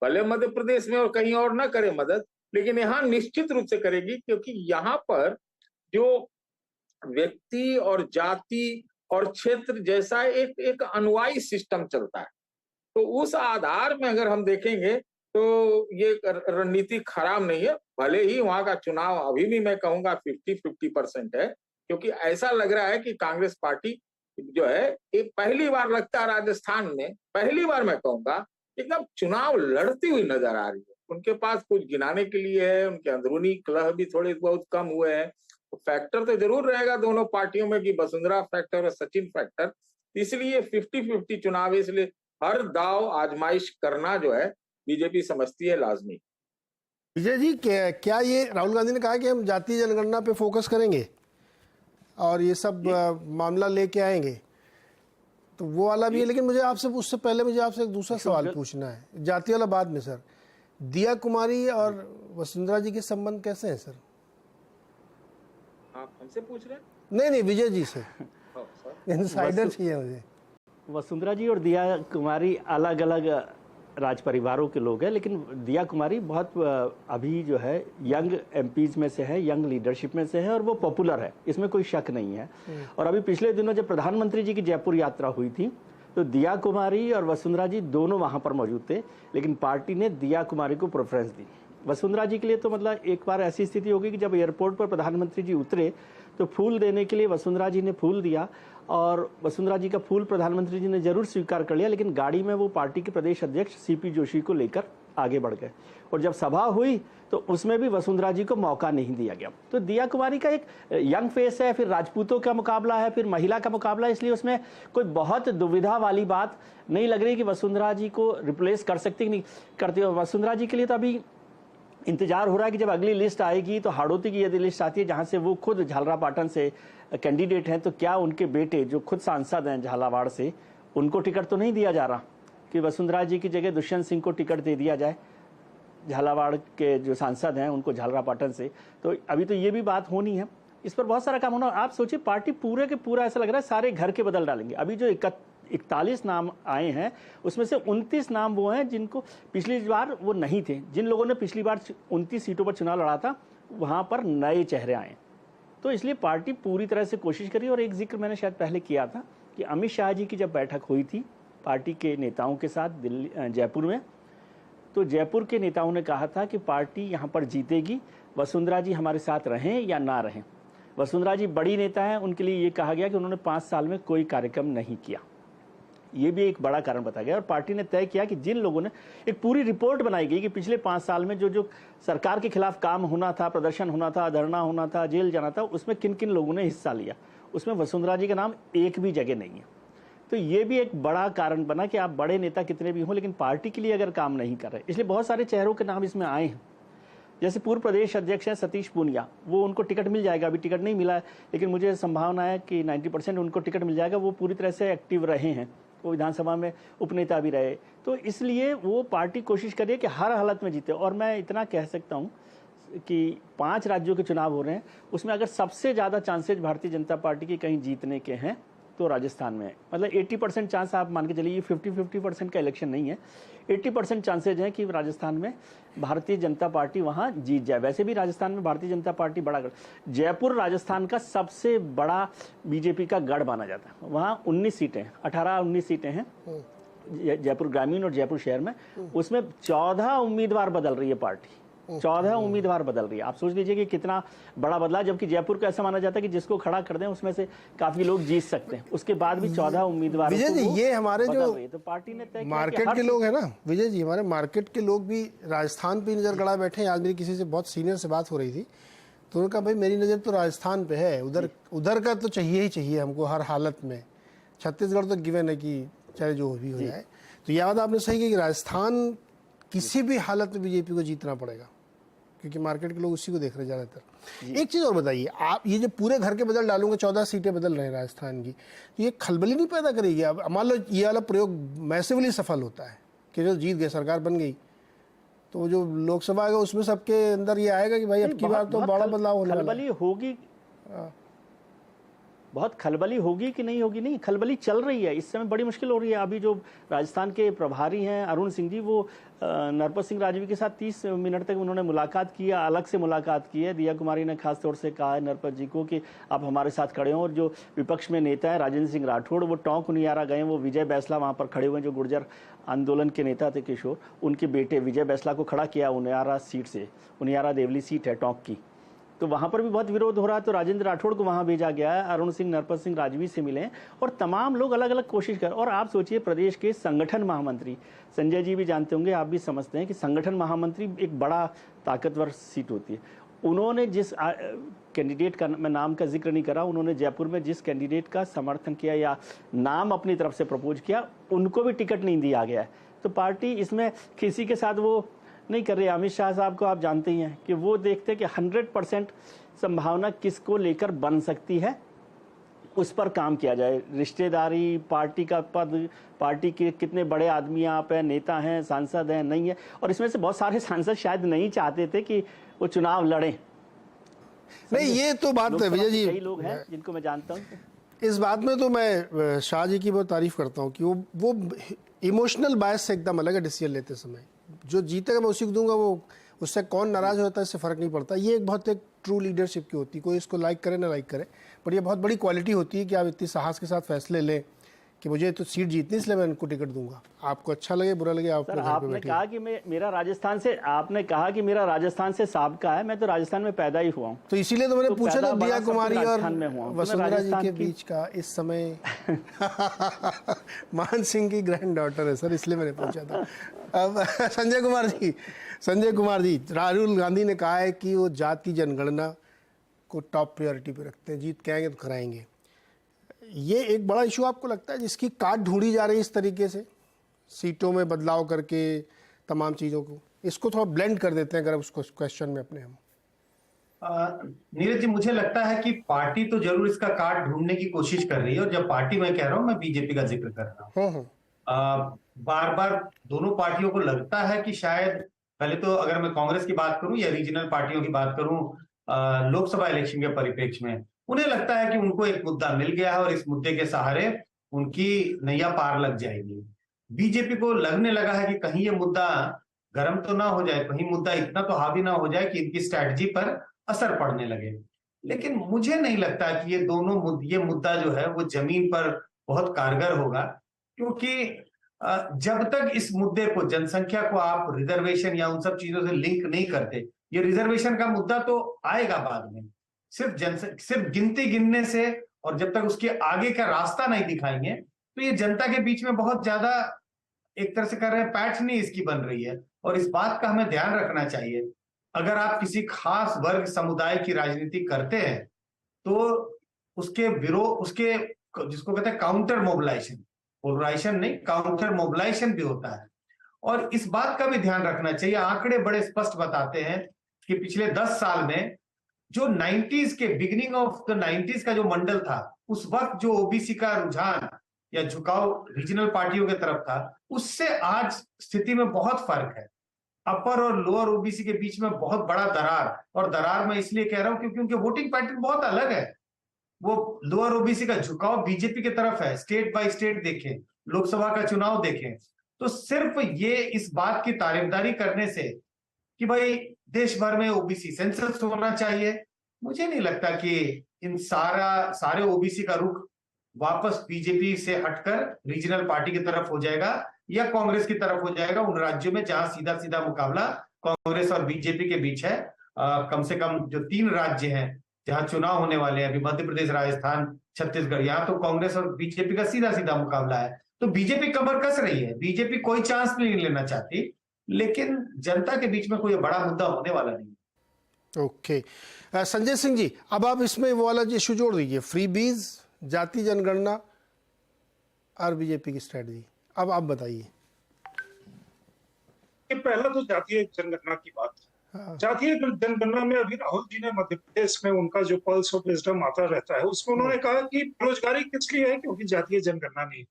भले मध्य प्रदेश में और कहीं और ना करे मदद, लेकिन यहाँ निश्चित रूप से करेगी, क्योंकि यहाँ पर जो व्यक्ति और जाति और क्षेत्र जैसा एक अनुयायी सिस्टम चलता है, तो उस आधार में अगर हम देखेंगे तो ये रणनीति खराब नहीं है। भले ही वहां का चुनाव अभी भी मैं कहूंगा 50-50% है, क्योंकि ऐसा लग रहा है कि कांग्रेस पार्टी जो है, एक पहली बार लगता है राजस्थान में, पहली बार मैं कहूंगा एकदम चुनाव लड़ती हुई नजर आ रही है। उनके पास कुछ गिनाने के लिए है, उनके अंदरूनी कलह भी थोड़े बहुत कम हुए हैं। तो फैक्टर तो जरूर रहेगा दोनों पार्टियों में कि वसुंधरा फैक्टर और सचिन फैक्टर, इसलिए 50-50 चुनाव, इसलिए हर दाव आजमाइश करना जो है बीजेपी समझती है लाजमी। विजय जी, क्या ये राहुल गांधी ने कहा कि हम जातीय जनगणना पे फोकस करेंगे और ये सब मामला लेके आएंगे, तो वो वाला भी है। लेकिन मुझे आपसे, उससे पहले मुझे आपसे एक दूसरा सवाल पूछना है, जाति वाला बाद में। सर, दिया कुमारी और वसुंधरा जी के संबंध कैसे हैं सर? आप हमसे पूछ रहे हैं? नहीं, विजय जी से इनसाइडर चाहिए मुझे। वसुंधरा जी और दिया कुमारी अलग अलग राज परिवारों के लोग हैं, लेकिन दिया कुमारी बहुत अभी जो है यंग एमपीज में से है, यंग लीडरशिप में से है और वो पॉपुलर है, इसमें कोई शक नहीं है। और अभी पिछले दिनों जब प्रधानमंत्री जी की जयपुर यात्रा हुई थी तो दिया कुमारी और वसुंधरा जी दोनों वहां पर मौजूद थे, लेकिन पार्टी ने दिया कुमारी को प्रेफरेंस दी। वसुंधरा जी के लिए तो मतलब एक बार ऐसी स्थिति होगी कि जब एयरपोर्ट पर प्रधानमंत्री जी उतरे तो फूल देने के लिए वसुंधरा जी ने फूल दिया और वसुंधरा जी का फूल प्रधानमंत्री जी ने जरूर स्वीकार कर लिया, लेकिन गाड़ी में वो पार्टी के प्रदेश अध्यक्ष सीपी जोशी को लेकर आगे बढ़ गए और जब सभा हुई तो उसमें भी वसुंधरा जी को मौका नहीं दिया गया। तो दिया कुमारी का एक यंग फेस है, फिर राजपूतों का मुकाबला है, फिर महिला का मुकाबला है, इसलिए उसमें कोई बहुत दुविधा वाली बात नहीं लग रही कि वसुंधरा जी को रिप्लेस कर सकती कि नहीं करती। वसुंधरा जी के लिए तो अभी इंतजार हो रहा है कि जब अगली लिस्ट आएगी तो हाड़ौती की यदि लिस्ट आती है जहां से वो खुद झालरापाटन से कैंडिडेट हैं, तो क्या उनके बेटे जो खुद सांसद हैं झालावाड़ से, उनको टिकट तो नहीं दिया जा रहा कि वसुंधरा जी की जगह दुष्यंत सिंह को टिकट दे दिया जाए, झालावाड़ के जो सांसद हैं उनको झालरापाटन से। तो अभी तो ये भी बात होनी है, इस पर बहुत सारा काम होना। आप सोचिए पार्टी पूरे के पूरा ऐसा लग रहा है सारे घर के बदल डालेंगे। अभी जो 41 नाम आए हैं उसमें से 29 नाम वो हैं जिनको पिछली बार वो नहीं थे, जिन लोगों ने पिछली बार 29 सीटों पर चुनाव लड़ा था वहां पर नए चेहरे आए। तो इसलिए पार्टी पूरी तरह से कोशिश करी। और एक जिक्र मैंने शायद पहले किया था कि अमित शाह जी की जब बैठक हुई थी पार्टी के नेताओं के साथ जयपुर में, तो जयपुर के नेताओं ने कहा था कि पार्टी यहाँ पर जीतेगी, वसुंधरा जी हमारे साथ रहें या ना रहें। वसुंधरा जी बड़ी नेता हैं, उनके लिए ये कहा गया कि उन्होंने 5 साल में कोई कार्यक्रम नहीं किया, ये भी एक बड़ा कारण बताया गया। और पार्टी ने तय किया कि जिन लोगों ने, एक पूरी रिपोर्ट बनाई गई कि पिछले 5 साल में जो जो सरकार के खिलाफ काम होना था, प्रदर्शन होना था, धरना होना था, जेल जाना था, उसमें किन किन लोगों ने हिस्सा लिया, उसमें वसुंधरा जी का नाम एक भी जगह नहीं है। तो ये भी एक बड़ा कारण बना कि आप बड़े नेता कितने भी हों लेकिन पार्टी के लिए अगर काम नहीं कर रहे, इसलिए बहुत सारे चेहरों के नाम इसमें आए हैं। जैसे पूर्व प्रदेश अध्यक्ष हैं सतीश पूनिया, वो उनको टिकट मिल जाएगा, अभी टिकट नहीं मिला है लेकिन मुझे संभावना है कि 90% उनको टिकट मिल जाएगा। वो पूरी तरह से एक्टिव रहे हैं, वो विधानसभा में उपनेता भी रहे, तो इसलिए वो पार्टी कोशिश करिए कि हर हालत में जीते। और मैं इतना कह सकता हूँ कि 5 राज्यों के चुनाव हो रहे हैं, उसमें अगर सबसे ज़्यादा चांसेज भारतीय जनता पार्टी की कहीं जीतने के हैं तो राजस्थान में है। मतलब 80% चांस आप मान के चलिए, 50-50% का इलेक्शन नहीं है, 80% चांसेज हैं कि राजस्थान में भारतीय जनता पार्टी वहां जीत जाए। वैसे भी राजस्थान में भारतीय जनता पार्टी बड़ा गढ़, जयपुर राजस्थान का सबसे बड़ा बीजेपी का गढ़ माना जाता है। वहां 19 सीटें, 18-19 सीटें हैं जयपुर ग्रामीण और जयपुर शहर में, उसमें 14 उम्मीदवार बदल रही है पार्टी, 14 उम्मीदवार बदल रही है। आप सोच लीजिए कि कितना बड़ा बदलाव, जबकि जयपुर को ऐसा माना जाता है कि जिसको खड़ा कर दें उसमें से काफी लोग जीत सकते हैं, उसके बाद भी 14 उम्मीदवार। विजय जी, ये हमारे जो तो पार्टी ने तय मार्केट के लोग हैं ना, विजय जी, हमारे मार्केट के लोग भी राजस्थान पे नजर गड़ा बैठे हैं। आज मेरी किसी से बहुत सीनियर से बात हो रही थी तो उन्होंने कहा भाई मेरी नजर तो राजस्थान पे है, उधर का तो चाहिए ही चाहिए हमको हर हालत में। छत्तीसगढ़ तो गिवन है कि चाहे जो भी हो जाए। तो यह बात आपने सही की कि राजस्थान किसी भी हालत में बीजेपी को जीतना पड़ेगा, क्योंकि मार्केट के लोग उसी को देख रहे ज़्यादातर। एक चीज़ और बताइए आप, ये जो पूरे घर के बदल डालूंगे, 14 सीटें बदल रहे हैं राजस्थान की, तो ये खलबली नहीं पैदा करेगी? अब मान लो ये वाला प्रयोग मैसिवली सफल होता है कि जो जीत गए, सरकार बन गई, तो जो लोकसभा आएगा उसमें सबके अंदर ये आएगा कि भाई अब की बार तो बड़ा बदलाव होने वाला है। खलबली होगी, बहुत खलबली होगी कि नहीं होगी? नहीं, खलबली चल रही है, इस समय बड़ी मुश्किल हो रही है। अभी जो राजस्थान के प्रभारी हैं अरुण सिंह जी, वो नरपत सिंह राजवी के साथ 30 मिनट तक उन्होंने मुलाकात की, अलग से मुलाकात की है। दिया कुमारी ने खास तौर से कहा है नरपत जी को कि आप हमारे साथ खड़े हों। और जो विपक्ष में नेता है राजेंद्र सिंह राठौड़, वो टोंक उनियारा गए, वो विजय बैसला वहाँ पर खड़े हुए, जो गुर्जर आंदोलन के नेता थे किशोर, उनके बेटे विजय बैसला को खड़ा किया उनियारा सीट से। उनियारा देवली सीट है टोंक की, तो वहां पर भी बहुत विरोध हो रहा है, तो राजेंद्र राठौड़ को वहां भेजा गया है। अरुण सिंह, नरपत सिंह राजवी से मिले और तमाम लोग अलग अलग कोशिश कर। और आप सोचिए प्रदेश के संगठन महामंत्री, संजय जी भी जानते होंगे, आप भी समझते हैं कि संगठन महामंत्री एक बड़ा ताकतवर सीट होती है। उन्होंने जिस कैंडिडेट का मैं नाम का जिक्र नहीं करा, उन्होंने जयपुर में जिस कैंडिडेट का समर्थन किया या नाम अपनी तरफ से प्रपोज किया, उनको भी टिकट नहीं दिया गया है। तो पार्टी इसमें किसी के साथ वो नहीं कर रही। अमित शाह साहब को आप जानते ही हैं कि वो देखते हैं कि 100% संभावना किसको लेकर बन सकती है, उस पर काम किया जाए। रिश्तेदारी, पार्टी का पद, पार्टी के कितने बड़े आदमी आप हैं, नेता हैं, सांसद हैं, नहीं है। और इसमें से बहुत सारे सांसद शायद नहीं चाहते थे कि वो चुनाव लड़ें। नहीं, ये तो बात है विजय जी, कई लोग हैं जिनको मैं जानता हूँ। इस बात में तो मैं शाह जी की बहुत तारीफ करता हूँ कि वो इमोशनल बायस से एकदम अलग है डिसीजन लेते समय। जो जीतेगा मैं उसी को दूंगा, वो उससे कौन नाराज होता है इससे फ़र्क नहीं पड़ता। ये एक बहुत एक ट्रू लीडरशिप की होती है, कोई इसको लाइक करे ना लाइक करे, पर ये बहुत बड़ी क्वालिटी होती है कि आप इतनी साहस के साथ फैसले लें कि मुझे तो सीट जीतनी इसलिए मैं इनको टिकट दूंगा। आपको अच्छा लगे बुरा लगे आप सर, आपने कहा कि मेरा राजस्थान से, आपने कहा कि मेरा राजस्थान से साबका है, मैं तो राजस्थान में पैदा ही हुआ हूँ, तो इसीलिए तो मैंने तो पूछा था दिया कुमारी और वसुंधरा जी के की... बीच का इस समय मान सिंह की ग्रैंड डॉटर है सर, इसलिए मैंने पूछा था। अब संजय कुमार जी, राहुल गांधी ने कहा है कि वो जाति जनगणना को टॉप प्रायोरिटी पे रखते हैं, जीत के आएंगे तो कराएंगे। ये एक बड़ा इशू आपको लगता है जिसकी काट ढूंढी जा रही है इस तरीके से, सीटों में बदलाव करके तमाम चीज़ों को? इसको थोड़ा ब्लेंड कर देते हैं अगर उसको क्वेश्चन में अपने हम। नीरज जी, मुझे लगता है कि पार्टी तो जरूर इसका काट ढूंढने की कोशिश कर रही है, और जब पार्टी मैं कह रहा हूं, मैं बीजेपी का जिक्र कर रहा हूं। बार बार दोनों पार्टियों को लगता है कि शायद, पहले तो अगर मैं कांग्रेस की बात करूं या रीजनल पार्टियों की बात करूं, लोकसभा इलेक्शन के परिप्रेक्ष्य में उन्हें लगता है कि उनको एक मुद्दा मिल गया है और इस मुद्दे के सहारे उनकी नैया पार लग जाएगी। बीजेपी को लगने लगा है कि कहीं ये मुद्दा गर्म तो ना हो जाए, कहीं मुद्दा इतना तो हावी ना हो जाए कि इनकी स्ट्रैटेजी पर असर पड़ने लगे। लेकिन मुझे नहीं लगता कि ये मुद्दा जो है वो जमीन पर बहुत कारगर होगा, क्योंकि जब तक इस मुद्दे को, जनसंख्या को आप रिजर्वेशन या उन सब चीजों से लिंक नहीं करते, ये रिजर्वेशन का मुद्दा तो आएगा बाद में, सिर्फ गिनती गिनने से, और जब तक उसके आगे का रास्ता नहीं दिखाएंगे तो ये जनता के बीच में बहुत ज्यादा एक तरह से कर रहे हैं पैठ नहीं इसकी बन रही है। और इस बात का हमें ध्यान रखना चाहिए, अगर आप किसी खास वर्ग समुदाय की राजनीति करते हैं तो उसके विरोध, उसके जिसको कहते हैं काउंटर मोबिलाइजेशन, पोलराइजेशन नहीं, काउंटर मोबिलाइजेशन भी होता है। और इस बात का भी ध्यान रखना चाहिए, आंकड़े बड़े स्पष्ट बताते हैं कि पिछले 10 साल में जो 90s के बिगिनिंग ऑफ द 90s का जो मंडल था, उस वक्त जो ओबीसी का रुझान या झुकाव रीजनल पार्टियों की तरफ था, उससे आज स्थिति में बहुत फर्क है। अपर और लोअर ओबीसी के बीच में बहुत बड़ा दरार, और दरार मैं इसलिए कह रहा हूं क्योंकि उनके वोटिंग पैटर्न बहुत अलग है। वो लोअर ओबीसी का झुकाव बीजेपी की तरफ है, स्टेट बाय स्टेट देखें, लोकसभा का चुनाव देखें, तो सिर्फ ये इस बात की तारीफदारी करने से कि भाई देश भर में ओबीसी सेंसस होना चाहिए, मुझे नहीं लगता कि इन सारे ओबीसी का रुख वापस बीजेपी से हटकर रीजनल पार्टी की तरफ हो जाएगा या कांग्रेस की तरफ हो जाएगा, उन राज्यों में जहां सीधा सीधा मुकाबला कांग्रेस और बीजेपी के बीच है। कम से कम जो 3 राज्य हैं जहां चुनाव होने वाले हैं अभी, मध्य प्रदेश, राजस्थान, छत्तीसगढ़, यहाँ तो कांग्रेस और बीजेपी का सीधा सीधा मुकाबला है। तो बीजेपी कमर कस रही है, बीजेपी कोई चांस नहीं लेना चाहती, लेकिन जनता के बीच में कोई बड़ा मुद्दा होने वाला नहीं। ओके, संजय सिंह जी, अब आप इसमें वो वाला इशू जोड़ दीजिए, फ्रीबीज, जाति जनगणना और बीजेपी की स्ट्रेटजी। अब आप बताइए। पहला तो जातीय जनगणना की बात। जातीय जनगणना में अभी राहुल जी ने मध्य प्रदेश में उनका जो पल्स ऑफ विजडम आता रहता है, उसमें उन्होंने कहा कि बेरोजगारी किस लिए है, क्योंकि जातीय जनगणना नहीं।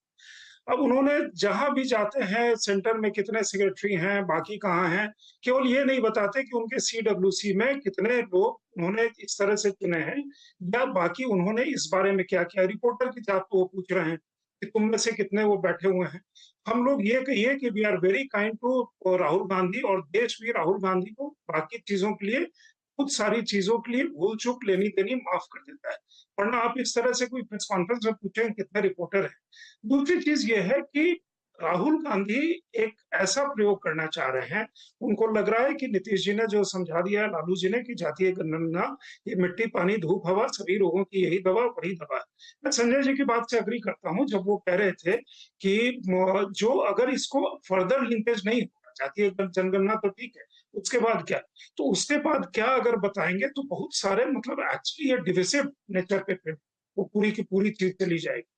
अब उन्होंने जहां भी जाते हैं, सेंटर में कितने सेक्रेटरी हैं, बाकी कहाँ हैं, केवल ये नहीं बताते कि उनके सीडब्ल्यूसी में कितने लोग उन्होंने इस तरह से चुने हैं, या बाकी उन्होंने इस बारे में क्या किया। रिपोर्टर की जात तो वो पूछ रहे हैं कि तुम में से कितने वो बैठे हुए हैं। हम लोग ये कहिए कि we are very kind to Rahul Gandhi, और देश भी राहुल गांधी को बाकी चीजों के लिए, कुछ सारी चीजों के लिए भूल चूक लेनी देनी माफ कर देता है, वरना आप इस तरह से कोई प्रेस कॉन्फ्रेंस में पूछें कितने रिपोर्टर हैं। दूसरी चीज ये है कि राहुल गांधी एक ऐसा प्रयोग करना चाह रहे हैं, उनको लग रहा है कि नीतीश जी ने जो समझा दिया है लालू जी ने कि जातीय जनगणना ये मिट्टी पानी धूप हवा सभी रोगों की यही दवा, बड़ी दवा है। मैं संजय जी की बात से अग्री करता हूं, जब वो कह रहे थे कि जो अगर इसको फर्दर लिंकेज नहीं होगा, जातीय जनगणना तो ठीक है, उसके बाद क्या, तो उसके बाद क्या अगर बताएंगे तो बहुत सारे मतलब एक्चुअली ये डिविसिव नेचर पे वो पूरी की पूरी चीज चली जाएगी।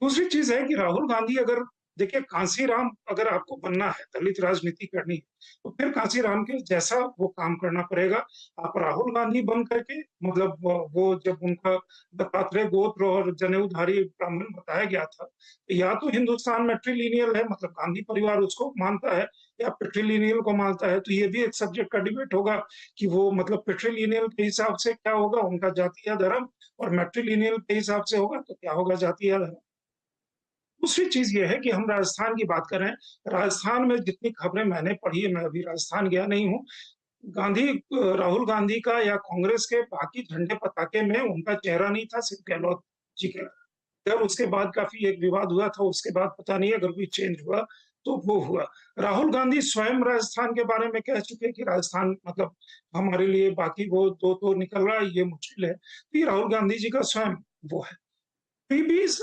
दूसरी चीज है कि राहुल गांधी अगर देखिए कांसीराम अगर आपको बनना है, दलित राजनीति करनी है, तो फिर कांसीराम के जैसा वो काम करना पड़ेगा। आप राहुल गांधी बन करके, मतलब वो जब उनका दत्तात्रेय गोत्र और जनेऊधारी ब्राह्मण बताया गया था, तो या तो हिंदुस्तान मैट्रिलिनियल है, मतलब गांधी परिवार उसको मानता है, या पेट्रिलिनियल को मानता है। तो ये भी एक सब्जेक्ट का डिबेट होगा कि वो मतलब पेट्रिलिनियल के हिसाब से क्या होगा उनका जातीय धर्म, और मैट्रिलिनियल के हिसाब से होगा तो क्या होगा जातीय धर्म। दूसरी चीज ये है कि हम राजस्थान की बात कर रहे हैं। राजस्थान में जितनी खबरें मैंने पढ़ी है, मैं अभी राजस्थान गया नहीं हूँ, राहुल गांधी का या कांग्रेस के बाकी झंडे पताके में उनका चेहरा नहीं था, सिर्फ गहलोत जी का। जब उसके बाद काफी एक विवाद हुआ था, उसके बाद पता नहीं अगर कोई चेंज हुआ तो वो हुआ। राहुल गांधी स्वयं राजस्थान के बारे में कह चुके कि राजस्थान मतलब हमारे लिए, बाकी वो दो तो निकल रहा है, ये मुश्किल है। तो ये राहुल गांधी जी का स्वयं वो है। फ्रीबीज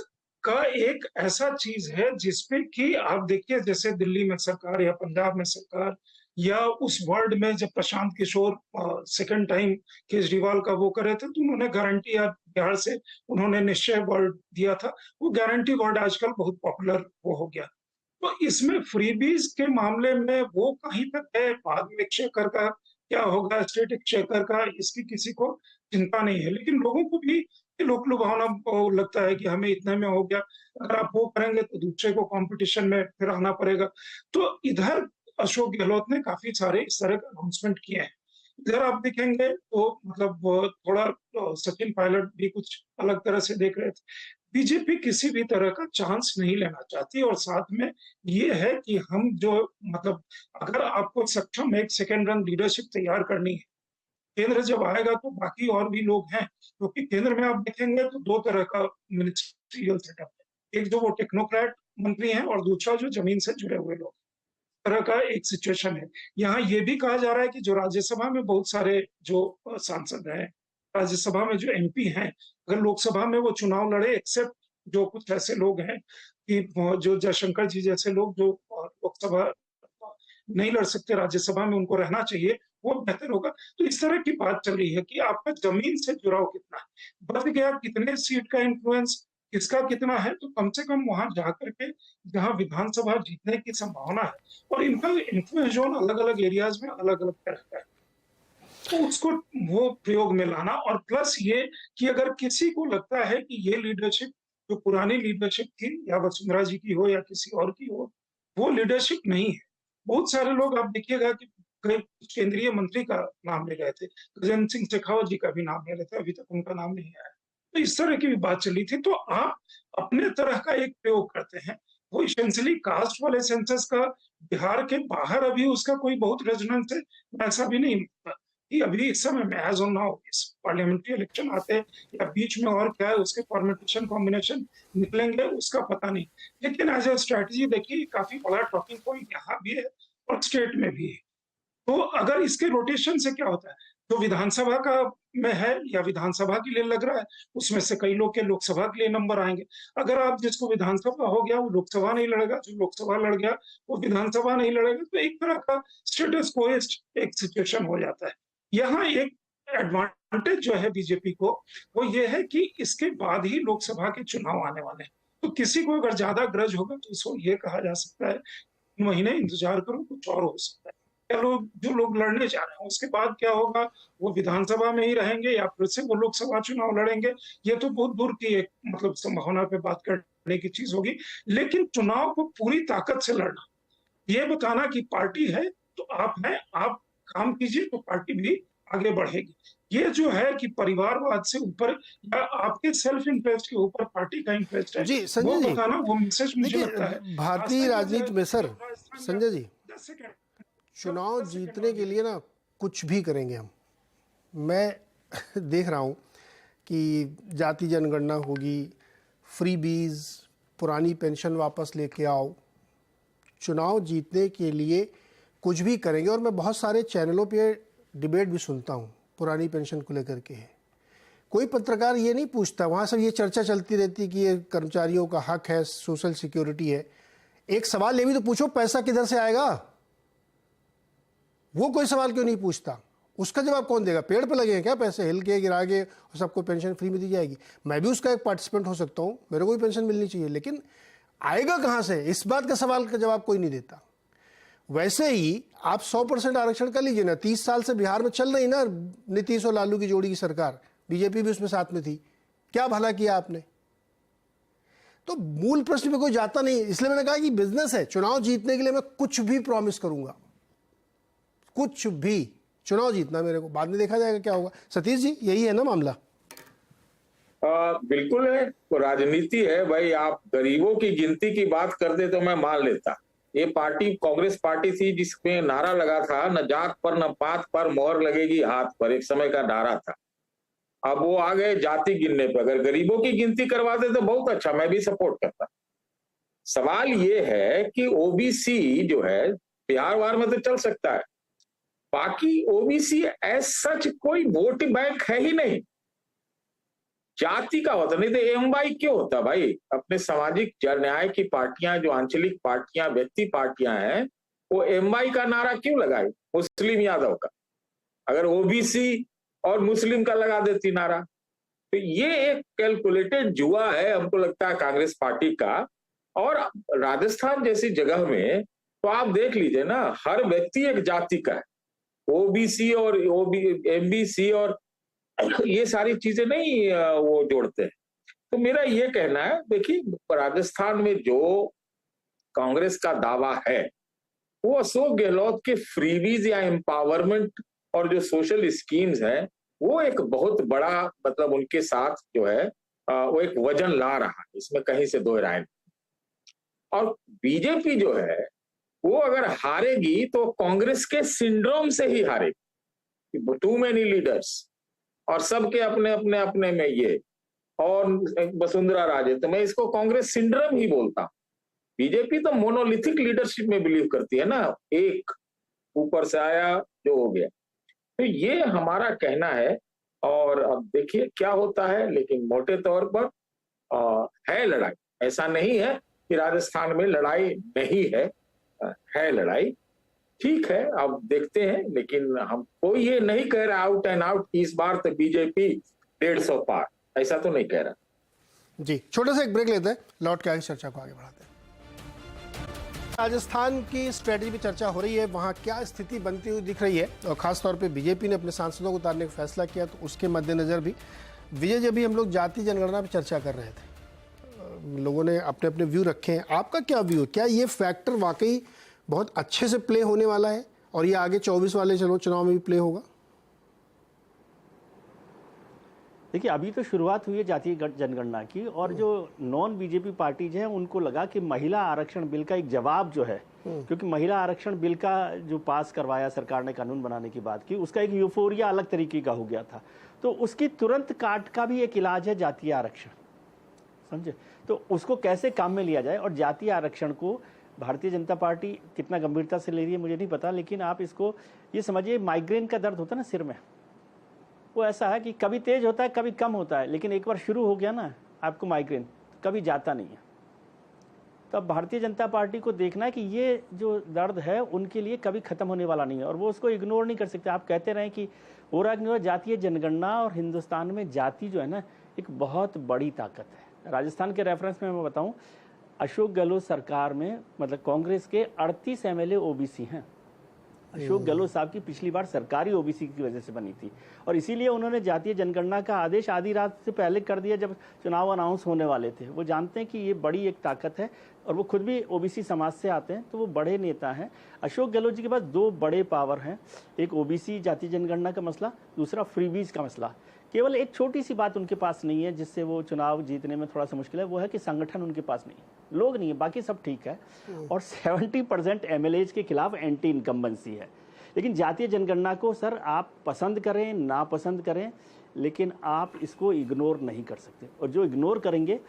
का एक ऐसा चीज है जिसपे कि आप देखिए, जैसे दिल्ली में सरकार या पंजाब में सरकार, या उस वर्ल्ड में जब प्रशांत किशोर सेकंड टाइम केजरीवाल का वो करे थे, तो उन्होंने गारंटी, या बिहार से उन्होंने निश्चय वर्ड दिया था, वो गारंटी वर्ड आजकल बहुत पॉपुलर वो हो गया। तो इसमें फ्रीबीज के मामले में वो कहीं तक है, बाद में एक्सचेकर का क्या होगा, स्टेट एक्सचेकर का, इसकी किसी को चिंता नहीं है। लेकिन लोगों को भी लोक लुभावना लगता है कि हमें इतने में हो गया, अगर आप वो करेंगे तो दूसरे को कंपटीशन में फिर आना पड़ेगा। तो इधर अशोक गहलोत ने काफी सारे इस तरह के अनाउंसमेंट किए हैं। इधर आप देखेंगे तो मतलब थोड़ा सचिन पायलट भी कुछ अलग तरह से देख रहे थे। बीजेपी किसी भी तरह का चांस नहीं लेना चाहती, और साथ में ये है कि हम जो मतलब अगर आपको सक्षम एक सेकेंड रन लीडरशिप तैयार करनी है, केंद्र जब आएगा तो बाकी और भी लोग हैं, क्योंकि केंद्र में आप देखेंगे तो दो तरह का मिनिस्ट्रियल सेटअप है, एक जो वो टेक्नोक्रेट मंत्री हैं, और दूसरा जो जमीन से जुड़े हुए लोग, तरह का एक सिचुएशन है। यहाँ ये भी कहा जा रहा है कि जो राज्यसभा में बहुत सारे जो सांसद हैं, राज्यसभा में जो एमपी हैं, अगर लोकसभा में वो चुनाव लड़े, एक्सेप्ट जो कुछ ऐसे लोग हैं कि जो जयशंकर जी जैसे लोग जो लोकसभा नहीं लड़ सकते, राज्यसभा में उनको रहना चाहिए, वो बेहतर होगा। तो इस तरह की बात चल रही है कि आपका जमीन से जुड़ाव कितना है, बढ़ गया, कितने सीट का इन्फ्लुएंस किसका कितना है, तो कम से कम वहां जाकर के जहां विधानसभा जीतने की संभावना है, और इनका इन्फ्लुएंस जोन अलग अलग एरियाज में अलग अलग तरह का है, तो उसको वो प्रयोग में लाना। और प्लस ये कि अगर किसी को लगता है कि ये लीडरशिप जो पुरानी लीडरशिप थी, या वसुंधरा जी की हो या किसी और की हो, वो लीडरशिप नहीं है। बहुत सारे लोग आप देखिएगा कि केंद्रीय मंत्री का नाम ले गए थे, गजेंद्र सिंह शेखावत जी का भी नाम ले रहे थे, अभी तक उनका नाम नहीं आया। तो इस तरह की भी बात चली थी। तो आप अपने तरह का एक प्रयोग करते हैं, वो इसेंशियली कास्ट वाले सेंसस का बिहार के बाहर अभी उसका कोई बहुत रेजोनेंस है, ऐसा भी नहीं लगता कि अभी इस समय में एज ऑन नाउ इस पार्लियामेंट्री इलेक्शन आते हैं या बीच में और क्या है उसके परम्यूटेशन कॉम्बिनेशन निकलेंगे, उसका पता नहीं। लेकिन एज ए स्ट्रैटेजी देखिए, काफी बड़ा टॉकिंग पॉइंट यहाँ भी है और स्टेट में भी है। तो अगर इसके रोटेशन से क्या होता है, जो विधानसभा का में है या विधानसभा के लिए लग रहा है, उसमें से कई लोग के लोकसभा के लिए नंबर आएंगे। अगर आप जिसको विधानसभा हो गया वो लोकसभा नहीं लड़ेगा, जो लोकसभा लड़ गया वो विधानसभा नहीं लड़ेगा, तो एक तरह का स्टेटस कोएस्ट एक सिचुएशन हो जाता है। यहाँ एक एडवांटेज जो है बीजेपी को, वो ये है कि इसके बाद ही लोकसभा के चुनाव आने वाले हैं। तो किसी को अगर ज्यादा ग्रज होगा तो उसको ये कहा जा सकता है, महीने इंतजार करो, कुछ और हो सकता है। लोग जो लोग लड़ने जा रहे हैं उसके बाद क्या होगा, वो विधानसभा में ही रहेंगे या फिर से वो लोकसभा चुनाव लड़ेंगे, ये तो बहुत दूर की एक मतलब संभावना पे बात करने की चीज होगी। लेकिन चुनाव को पूरी ताकत से लड़ना, ये बताना कि पार्टी है तो आप हैं, आप काम कीजिए तो पार्टी भी आगे बढ़ेगी। ये जो है कि परिवारवाद से ऊपर या आपके सेल्फ इंटरेस्ट के ऊपर पार्टी का इंटरेस्ट है, जी संजय जी, बताना, वो मैसेज मुझे लगता है भारतीय राजनीति में सर, संजय जी, चुनाव जीतने के लिए ना कुछ भी करेंगे हम। मैं देख रहा हूँ कि जाति जनगणना होगी, फ्रीबीज, पुरानी पेंशन वापस लेके आओ, चुनाव जीतने के लिए कुछ भी करेंगे। और मैं बहुत सारे चैनलों पे डिबेट भी सुनता हूँ पुरानी पेंशन को लेकर के है। कोई पत्रकार ये नहीं पूछता, वहाँ सब ये चर्चा चलती रहती कि ये कर्मचारियों का हक है, सोशल सिक्योरिटी है। एक सवाल ये भी तो पूछो, पैसा किधर से आएगा? वो कोई सवाल क्यों नहीं पूछता? उसका जवाब कौन देगा? पेड़ पे लगे हैं क्या पैसे, हिल के गिरा के और सबको पेंशन फ्री में दी जाएगी? मैं भी उसका एक पार्टिसिपेंट हो सकता हूँ, मेरे को भी पेंशन मिलनी चाहिए। लेकिन आएगा कहाँ से, इस बात का सवाल का जवाब कोई नहीं देता। वैसे ही आप 100% आरक्षण कर लीजिए ना, 30 साल से बिहार में चल रही ना नीतीश और लालू की जोड़ी की सरकार, बीजेपी भी उसमें साथ में थी, क्या भला किया आपने? तो मूल प्रश्न पे कोई जाता नहीं, इसलिए मैंने कहा कि बिजनेस है। चुनाव जीतने के लिए मैं कुछ भी प्रॉमिस करूंगा, कुछ भी, चुनाव जीतना मेरे को, बाद में देखा जाएगा क्या होगा। सतीश जी, यही है ना मामला? बिल्कुल है, तो राजनीति है भाई। आप गरीबों की गिनती की बात करते तो मैं मान लेता। ये पार्टी कांग्रेस पार्टी थी जिसमें नारा लगा था, न जात पर न पात पर मोहर लगेगी हाथ पर, एक समय का नारा था। अब वो आ गए जाति गिनने पर। अगर गरीबों की गिनती करवाते तो बहुत अच्छा, मैं भी सपोर्ट करता। सवाल ये है कि ओबीसी जो है बिहार वार में तो चल सकता है, बाकी ओबीसी एज सच कोई वोट बैंक है ही नहीं। जाति का होता, नहीं तो एमवाई क्यों होता भाई? अपने सामाजिक न्याय की पार्टियां, जो आंचलिक पार्टियां, व्यक्ति पार्टियां हैं, वो एमवाई का नारा क्यों लगाई मुस्लिम यादव का? अगर ओबीसी और मुस्लिम का लगा देती नारा, तो ये एक कैलकुलेटेड जुआ है हमको लगता है कांग्रेस पार्टी का। और राजस्थान जैसी जगह में तो आप देख लीजिए ना, हर व्यक्ति एक जाति का है। ओबीसी और एमबीसी और ये सारी चीजें नहीं वो जोड़ते हैं। तो मेरा ये कहना है, देखिए राजस्थान में जो कांग्रेस का दावा है वो अशोक गहलोत के फ्रीबीज या एम्पावरमेंट और जो सोशल स्कीम्स हैं वो एक बहुत बड़ा, मतलब उनके साथ जो है वो एक वजन ला रहा है, इसमें कहीं से दो राय नहीं। और बीजेपी जो है वो अगर हारेगी तो कांग्रेस के सिंड्रोम से ही हारेगी। टू मेनी लीडर्स और सबके अपने अपने अपने में ये, और वसुंधरा राजे, तो मैं इसको कांग्रेस सिंड्रोम ही बोलता हूं। बीजेपी तो मोनोलिथिक लीडरशिप में बिलीव करती है ना, एक ऊपर से आया जो हो गया। तो ये हमारा कहना है, और अब देखिए क्या होता है। लेकिन मोटे तौर पर है लड़ाई, ऐसा नहीं है कि राजस्थान में लड़ाई नहीं है, है लड़ाई, ठीक है, अब देखते हैं। लेकिन हम कोई ये नहीं कह रहा आउट एंड आउट इस बार तो बीजेपी 150 पार, ऐसा तो नहीं कह रहा। जी, छोटे से एक ब्रेक लेते हैं, लौट के आगे चर्चा को आगे बढ़ाते हैं। राजस्थान की स्ट्रेटजी पे चर्चा हो रही है, वहाँ क्या स्थिति बनती हुई दिख रही है, और खासतौर पे बीजेपी ने अपने सांसदों को उतारने का फैसला किया, तो उसके मद्देनजर भी विजय जी, अभी हम लोग जाति जनगणना पे चर्चा कर रहे थे, लोगों ने अपने अपने व्यू रखे हैं। आपका क्या व्यू, क्या ये फैक्टर वाकई बहुत अच्छे से प्ले होने वाला है और ये आगे 24 वाले चुनाव में भी प्ले होगा? देखिए, अभी तो शुरुआत हुई है जातीय जनगणना की, और जो नॉन बीजेपी पार्टीज हैं उनको लगा कि महिला आरक्षण बिल का एक जवाब जो है, क्योंकि महिला आरक्षण बिल का जो पास करवाया सरकार ने कानून बनाने की बात की, उसका एक यूफोरिया अलग तरीके का हो गया था, तो उसकी तुरंत काट का भी एक इलाज है जातीय आरक्षण, समझे? तो उसको कैसे काम में लिया जाए, और जातीय आरक्षण को भारतीय जनता पार्टी कितना गंभीरता से ले रही है मुझे नहीं पता, लेकिन आप इसको ये समझिए, माइग्रेन का दर्द होता है ना सिर में, वो ऐसा है कि कभी तेज होता है कभी कम होता है, लेकिन एक बार शुरू हो गया ना आपको माइग्रेन, कभी जाता नहीं है। तो अब भारतीय जनता पार्टी को देखना है कि ये जो दर्द है उनके लिए कभी खत्म होने वाला नहीं है, और वो उसको इग्नोर नहीं कर सकते। आप कहते रहें कि हो रहा है जातीय जनगणना, और हिंदुस्तान में जाति जो है ना एक बहुत बड़ी ताकत है। राजस्थान के रेफरेंस में मैं बताऊं, अशोक गहलोत सरकार में, मतलब कांग्रेस के 38 एमएलए ओबीसी हैं। अशोक गहलोत साहब की पिछली बार सरकारी ओबीसी की वजह से बनी थी, और इसीलिए उन्होंने जातीय जनगणना का आदेश आधी रात से पहले कर दिया जब चुनाव अनाउंस होने वाले थे। वो जानते हैं कि ये बड़ी एक ताकत है, और वो खुद भी ओबीसी समाज से आते हैं, तो वो बड़े नेता हैं। अशोक गहलोत जी के पास दो बड़े पावर हैं, एक ओबीसी जातीय जनगणना का मसला, दूसरा फ्रीबीज का मसला। केवल एक छोटी सी बात उनके पास नहीं है जिससे वो चुनाव जीतने में थोड़ा सा मुश्किल है, वो है कि संगठन उनके पास नहीं है, लोग नहीं है, बाकी सब ठीक है। और 70% एमएलएज के खिलाफ एंटी इनकम्बेंसी है। लेकिन जातीय जनगणना को सर आप पसंद करें ना पसंद करें, लेकिन आप इसको इग्नोर नहीं कर सकते, और जो इग्नोर करेंगे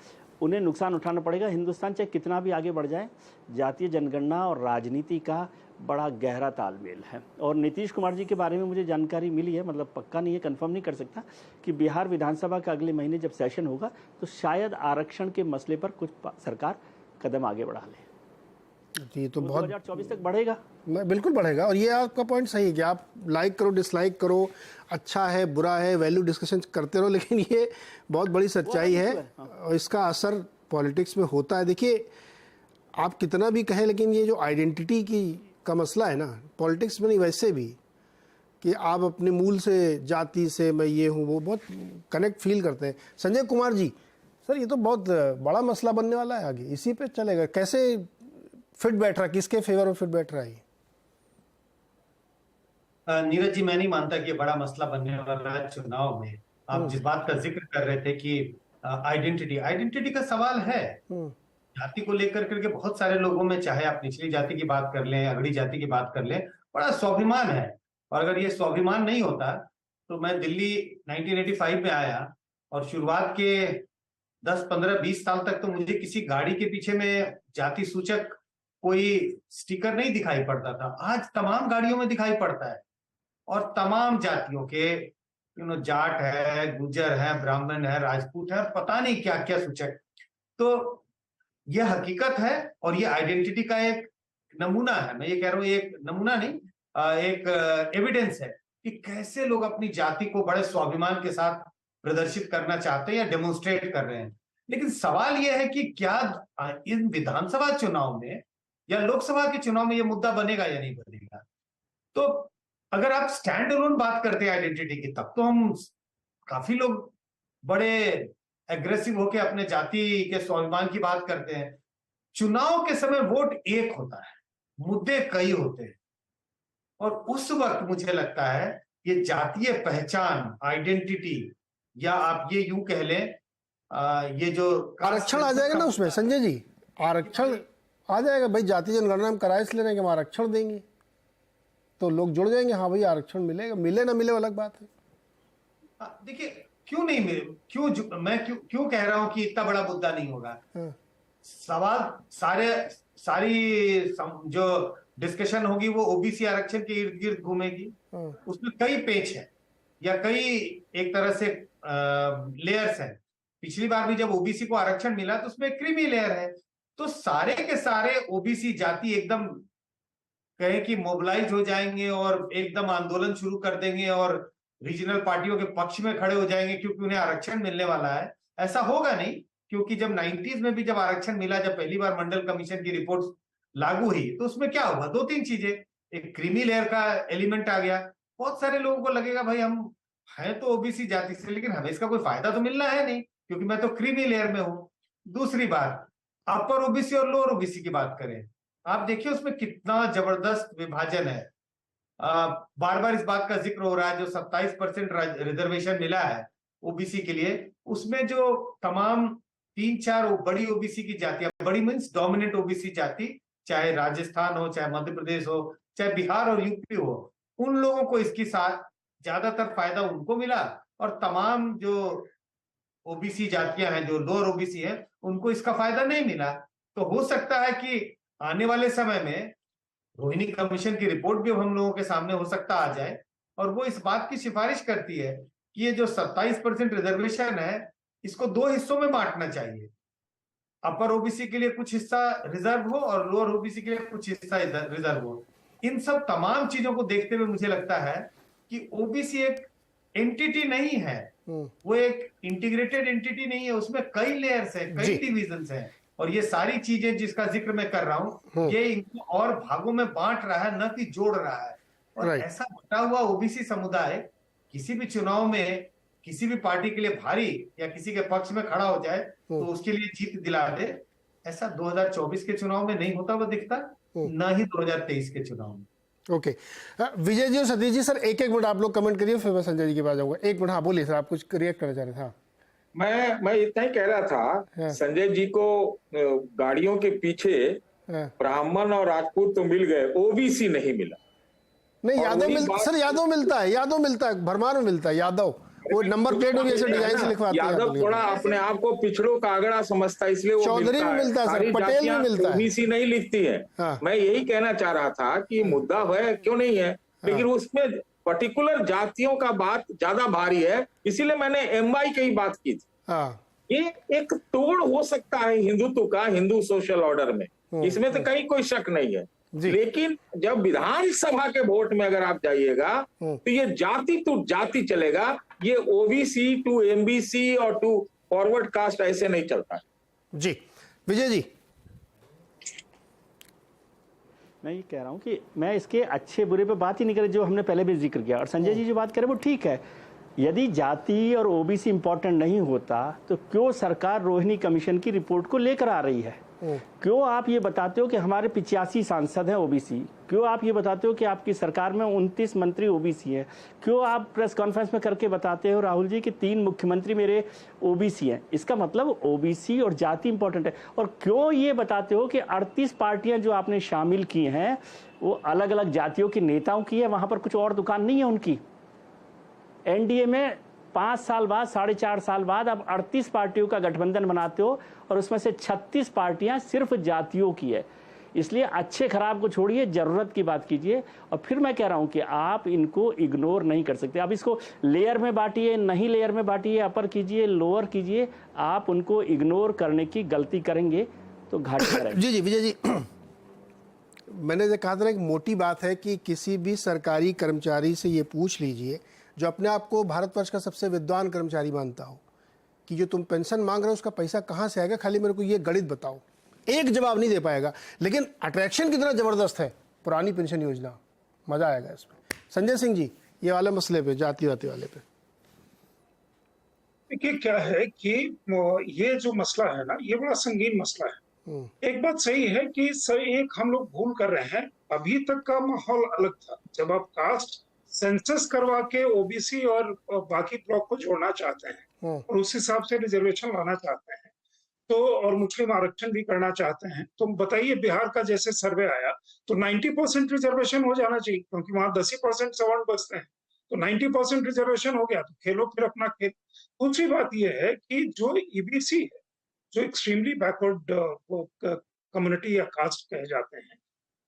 उन्हें नुकसान उठाना पड़ेगा। हिंदुस्तान चाहे कितना भी आगे बढ़ जाए, जातीय जनगणना और राजनीति का बड़ा गहरा तालमेल है। और नीतीश कुमार जी के बारे में मुझे जानकारी मिली है, मतलब पक्का नहीं है, कंफर्म नहीं कर सकता, कि बिहार विधानसभा का अगले महीने जब सेशन होगा तो शायद आरक्षण के मसले पर कुछ सरकार कदम आगे बढ़ा ले। ये तो बहुत 2024 तक बढ़ेगा, बिल्कुल बढ़ेगा। और ये आपका पॉइंट सही है कि आप लाइक करो डिसलाइक करो, अच्छा है बुरा है, वैल्यू डिस्कशन करते रहो, लेकिन ये बहुत बड़ी सच्चाई है और इसका असर पॉलिटिक्स में होता है। देखिए, आप कितना भी कहें, लेकिन ये जो आइडेंटिटी का मसला है ना, पॉलिटिक्स में नहीं वैसे भी, कि आप अपने मूल से, जाति से, मैं ये हूँ वो, बहुत कनेक्ट फील करते हैं। संजय कुमार जी, सर ये तो बहुत बड़ा मसला बनने वाला है आगे, इसी पे चलेगा, कैसे फिट बैठ रहा, किसके फेवर में फिट बैठ रहा है? नीरज जी, मैं नहीं मानता कि ये बड़ा मसला बनने वाला है चुनाव में। आप जिस बात का जिक्र कर रहे थे कि आइडेंटिटी का सवाल है, जाति को लेकर करके बहुत सारे लोगों में, चाहे आप निचली जाति की बात कर लें, अगड़ी जाति की बात कर लें, बड़ा स्वाभिमान है। और अगर ये स्वाभिमान नहीं होता तो मैं दिल्ली 1985 में आया और शुरुआत के 10, 15, 20 साल तक तो मुझे किसी गाड़ी के पीछे में जाति सूचक कोई स्टिकर नहीं दिखाई पड़ता था। आज तमाम गाड़ियों में दिखाई पड़ता है, और तमाम जातियों के जाट है, गुज्जर है, ब्राह्मण है, राजपूत है, पता नहीं क्या क्या सूचक। तो यह हकीकत है और ये आइडेंटिटी का एक नमूना है। मैं ये कह रहा हूँ, एक नमूना नहीं, एक एविडेंस है कि कैसे लोग अपनी जाति को बड़े स्वाभिमान के साथ प्रदर्शित करना चाहते हैं या डेमोन्स्ट्रेट कर रहे हैं। लेकिन सवाल यह है कि क्या इन विधानसभा चुनाव में या लोकसभा के चुनाव में यह मुद्दा बनेगा या नहीं बनेगा। तो अगर आप स्टैंड अलोन बात करते हैं आइडेंटिटी की, तब तो हम काफी लोग बड़े एग्रेसिव होके अपने जाति के स्वाभिमान की बात करते हैं। चुनाव के समय वोट एक होता है, मुद्दे कई होते हैं, और उस वक्त मुझे लगता है ये जातीय पहचान, आइडेंटिटी, या आप ये यूं कह लें, ये जो आरक्षण आ जाएगा ना उसमें, संजय जी, आरक्षण आ जाएगा भाई। जाति जनगणना हम कराए इसलिए नहीं कि हम आरक्षण देंगे, तो लोग जुड़ जाएंगे, हाँ भाई आरक्षण मिलेगा, मिले ना मिले अलग बात है। देखिए, क्यों नहीं मिले, क्यों कह रहा हूं कि इतना बड़ा मुद्दा नहीं होगा। सवाल सारी जो डिस्कशन होगी वो ओबीसी आरक्षण के इर्द गिर्द घूमेगी। उसमें कई पेच है या कई एक तरह से लेयर्स हैं। पिछली बार भी जब ओबीसी को आरक्षण मिला तो उसमें क्रीमी लेयर है। तो सारे के सारे ओबीसी जाति एकदम कहे कि मोबिलाइज हो जाएंगे और एकदम आंदोलन शुरू कर देंगे और रीजनल पार्टियों के पक्ष में खड़े हो जाएंगे क्योंकि उन्हें आरक्षण मिलने वाला है। ऐसा होगा नहीं, क्योंकि जब 90s में भी जब आरक्षण मिला, जब पहली बार मंडल कमीशन की रिपोर्ट लागू हुई, तो उसमें क्या हुआ, 2-3 चीजें, एक क्रीमी लेयर का एलिमेंट आ गया। बहुत सारे लोगों को लगेगा भाई हम हैं तो ओबीसी जाति से, लेकिन हमें इसका कोई फायदा तो मिलना है नहीं क्योंकि मैं तो क्रीमी लेयर में हूं। दूसरी बात, अपर ओबीसी और लोअर ओबीसी की बात करें, आप देखिए उसमें कितना जबरदस्त विभाजन है। बार बार इस बात का जिक्र हो रहा है, जो 27% रिजर्वेशन मिला है ओबीसी के लिए, उसमें जो तमाम 3-4 बड़ी ओबीसी की जातियां, बड़ी मीन्स डोमिनेंट ओबीसी जाति, चाहे राजस्थान हो, चाहे मध्य प्रदेश हो, चाहे बिहार और यूपी हो, उन लोगों को इसके साथ ज्यादातर फायदा उनको मिला, और तमाम जो ओबीसी जातियां हैं, जो लोअर ओबीसी हैं, उनको इसका फायदा नहीं मिला। तो हो सकता है कि आने वाले समय में रोहिणी कमीशन की रिपोर्ट भी हम लोगों के सामने हो सकता आ जाए, और वो इस बात की सिफारिश करती है कि ये जो 27% रिजर्वेशन है, इसको 2 हिस्सों में बांटना चाहिए। अपर ओबीसी के लिए कुछ हिस्सा रिजर्व हो और लोअर ओबीसी के लिए कुछ हिस्सा रिजर्व हो। इन सब तमाम चीजों को देखते हुए मुझे लगता है कि ओबीसी एक एंटिटी नहीं है, वो एक इंटीग्रेटेड एंटिटी नहीं है, उसमें कई लेयर्स है, कई डिविजन्स हैं, और ये सारी चीजें जिसका जिक्र मैं कर रहा हूं, ये इनको और भागों में बांट रहा है, न कि जोड़ रहा है। और ऐसा बटा हुआ ओबीसी समुदाय किसी भी चुनाव में किसी भी पार्टी के लिए भारी या किसी के पक्ष में खड़ा हो जाए तो उसके लिए जीत दिला दे, ऐसा 2024 के चुनाव में नहीं होता हुआ दिखता, न ही 2023 के चुनाव में। ओके, विजय जी और सतीश जी, सर एक मिनट आप लोग कमेंट करिए, फिर मैं संजय जी के पास जाऊंगा। 1 मिनट, हाँ बोलिए सर, आप कुछ रिएक्ट करना चाह रहे थे। हाँ, मैं इतना ही कह रहा था, संजय जी को गाड़ियों के पीछे ब्राह्मण और राजपूत तो मिल गए, ओबीसी नहीं मिला। नहीं, यादव सर यादव मिलता है, भरमार में मिलता है यादव, वो नंबर प्लेट में ऐसे डिजाइन से लिखवाते हैं। यादव थोड़ा अपने आप को पिछड़ों का आगड़ा समझता है, इसलिए चौधरी भी मिलता है सर, पटेल भी मिलता है, ओबीसी नहीं लिखती है। मैं यही कहना चाह रहा था कि मुद्दा है क्यों नहीं है, लेकिन उसमें पर्टिकुलर जातियों का बात ज्यादा भारी है, इसीलिए मैंने एमवाई की बात की थी। ये एक तोड़ हो सकता है हिंदुत्व का, हिंदू सोशल ऑर्डर में, इसमें तो कहीं कोई शक नहीं है। लेकिन जब विधानसभा के वोट में अगर आप जाइएगा तो ये जाति टू जाति चलेगा, ये ओबीसी टू एमबीसी और टू फॉरवर्ड कास्ट ऐसे नहीं चलता। जी, विजय जी। मैं ये कह रहा हूँ कि मैं इसके अच्छे बुरे पे बात ही नहीं करी, जो हमने पहले भी जिक्र किया। और संजय जी जो बात करे वो ठीक है, यदि जाति और ओबीसी इंपॉर्टेंट नहीं होता तो क्यों सरकार रोहिणी कमीशन की रिपोर्ट को लेकर आ रही है? क्यों आप ये बताते हो कि हमारे 85 सांसद हैं ओबीसी? क्यों आप ये बताते हो कि आपकी सरकार में 29 मंत्री ओबीसी हैं? क्यों आप प्रेस कॉन्फ्रेंस में करके बताते हो राहुल जी कि 3 मुख्यमंत्री मेरे ओबीसी हैं? इसका मतलब ओबीसी और जाति इंपॉर्टेंट है। और क्यों ये बताते हो कि 38 पार्टियां जो आपने शामिल की हैं वो अलग अलग जातियों के नेताओं की है, वहां पर कुछ और दुकान नहीं है उनकी? एनडीए में 5 साल बाद, 4.5 साल बाद आप 38 पार्टियों का गठबंधन बनाते हो और उसमें से 36 पार्टियां सिर्फ जातियों की है। इसलिए अच्छे खराब को छोड़िए, जरूरत की बात कीजिए। और फिर मैं कह रहा हूं कि आप इनको इग्नोर नहीं कर सकते। आप इसको लेयर में बांटिए, नहीं लेयर में बांटिए, अपर कीजिए, लोअर कीजिए, आप उनको इग्नोर करने की गलती करेंगे तो घाटे करेंगे। जी विजय जी, मैंने जो कहा था ना, एक मोटी बात है कि किसी भी सरकारी कर्मचारी से ये पूछ लीजिए जो अपने आप को भारतवर्ष का सबसे विद्वान कर्मचारी मानता हो कि जो तुम पेंशन मांग रहे हो उसका पैसा कहाँ से आएगा, खाली मेरे को ये गणित बताओ, एक जवाब नहीं दे पाएगा। लेकिन अट्रैक्शन कितना जबरदस्त है पुरानी पेंशन योजना, मजा आएगा इसमें। संजय सिंह जी, ये वाले मसले पे, जाति वाति वाले पे देखिए क्या है कि ये जो मसला है ना, ये बड़ा संगीन मसला है। एक बात सही है कि एक हम लोग भूल कर रहे हैं, अभी तक का माहौल अलग था। जब आप कास्ट सेंसस करवा के ओबीसी और बाकी ब्लॉक को जोड़ना चाहते हैं और उस हिसाब से रिजर्वेशन लाना चाहते हैं, तो और मुस्लिम आरक्षण भी करना चाहते हैं, तो बताइए बिहार का जैसे सर्वे आया तो 90% रिजर्वेशन हो जाना चाहिए, क्योंकि वहां 10% सवर्ण बचते हैं। तो 90% रिजर्वेशन हो गया तो खेलो फिर अपना खेल। दूसरी बात यह है कि जो ईबीसी है, जो एक्सट्रीमली बैकवर्ड कम्युनिटी या कास्ट कहे जाते हैं,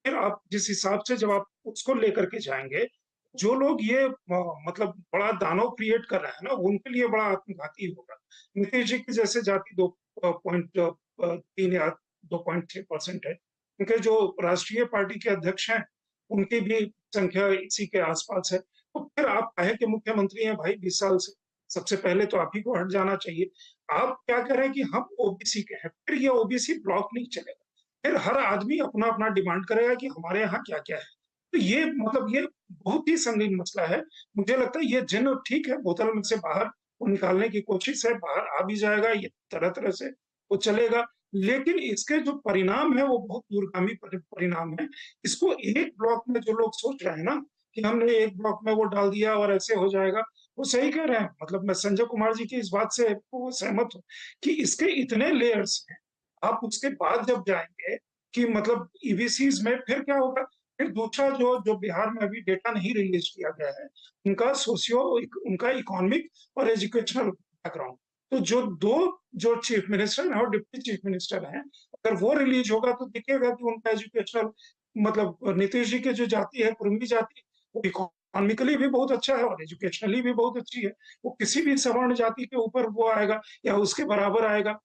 फिर आप जिस हिसाब से जब आप उसको लेकर के जाएंगे, जो लोग ये मतलब बड़ा दानव क्रिएट कर रहे हैं ना, उनके लिए बड़ा आत्मघाती होगा। नीतीश जी की जैसे जाति 2.3 या 2.6% है, उनके जो राष्ट्रीय पार्टी के अध्यक्ष हैं उनकी भी संख्या इसी के आसपास है। तो फिर आप कहे कि मुख्यमंत्री हैं भाई 20 साल से, सबसे पहले तो आप ही को हट जाना चाहिए। आप क्या कह रहे हैं कि हम ओबीसी के हैं, फिर ये ओबीसी ब्लॉक नहीं चलेगा, फिर हर आदमी अपना अपना डिमांड करेगा कि हमारे यहाँ क्या क्या है। तो ये मतलब ये बहुत ही संगीन मसला है। मुझे लगता है ये जिन ठीक है बोतल में से बाहर वो निकालने की कोशिश है, बाहर आ भी जाएगा, ये तरह तरह से वो चलेगा, लेकिन इसके जो परिणाम है वो बहुत दूरगामी परिणाम है। इसको एक ब्लॉक में जो लोग सोच रहे हैं ना कि हमने एक ब्लॉक में वो डाल दिया और ऐसे हो जाएगा, वो सही कह रहे हैं। मतलब मैं संजय कुमार जी की इस बात से सहमत हूँ कि इसके इतने लेयर्स हैं। आप उसके बाद जब जाएंगे कि मतलब ईबीसीज में फिर क्या होगा, फिर दूसरा जो बिहार में अभी डेटा नहीं रिलीज किया गया है, उनका उनका इकोनॉमिक और एजुकेशनल बैकग्राउंड, तो जो चीफ मिनिस्टर है और डिप्टी चीफ मिनिस्टर हैं, अगर वो रिलीज होगा तो दिखेगा कि उनका एजुकेशनल मतलब नीतीश जी की जो जाति है, कुर्मी जाति, वो इकोनॉमिकली भी बहुत अच्छा है और एजुकेशनली भी बहुत अच्छी है। वो किसी भी सवर्ण जाति के ऊपर वो आएगा या उसके बराबर आएगा।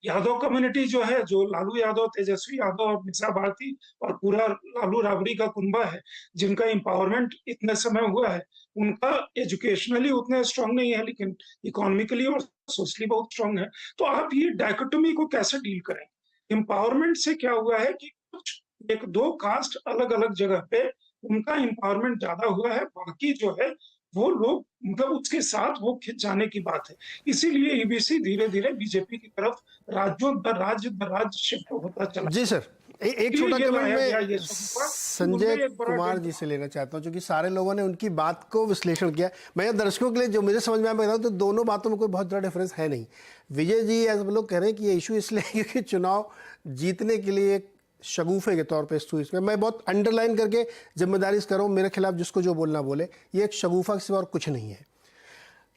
यादव कम्युनिटी जो है, जो लालू यादव, तेजस्वी यादव और मीसा भारती और पूरा लालू राबड़ी का कुंबा है, जिनका एम्पावरमेंट इतने समय हुआ है, उनका एजुकेशनली उतने स्ट्रांग नहीं है लेकिन इकोनॉमिकली और सोशली बहुत स्ट्रांग है। तो आप ये डायकोटोमी को कैसे डील करें? एम्पावरमेंट से क्या हुआ है कि कुछ 1-2 कास्ट अलग अलग जगह पे उनका एम्पावरमेंट ज्यादा हुआ है, बाकी जो है वो लोग मतलब उसके साथ वो खिंच जाने की बात है। इसीलिए ईबीसी धीरे धीरे बीजेपी की तरफ राज्य शिफ्ट होता चला। जी सर, एक छोटा कमेंट मैं संजय एक बड़ा कुमार जी से लेना चाहता हूं, क्योंकि सारे लोगों ने उनकी बात को विश्लेषण किया। मैं दर्शकों के लिए जो मुझे समझ में आया, मैं बता दूं तो दोनों बातों में कोई बहुत बड़ा डिफरेंस है नहीं। विजय जी ऐसे लोग कह रहे हैं कि ये इशू इसलिए क्योंकि चुनाव जीतने के लिए एक शगुफे के तौर पे इस इसमें मैं बहुत अंडरलाइन करके जिम्मेदारी से कर रहा हूँ, मेरे खिलाफ जिसको जो बोलना बोले, ये एक शगुफा के सिवा और कुछ नहीं है।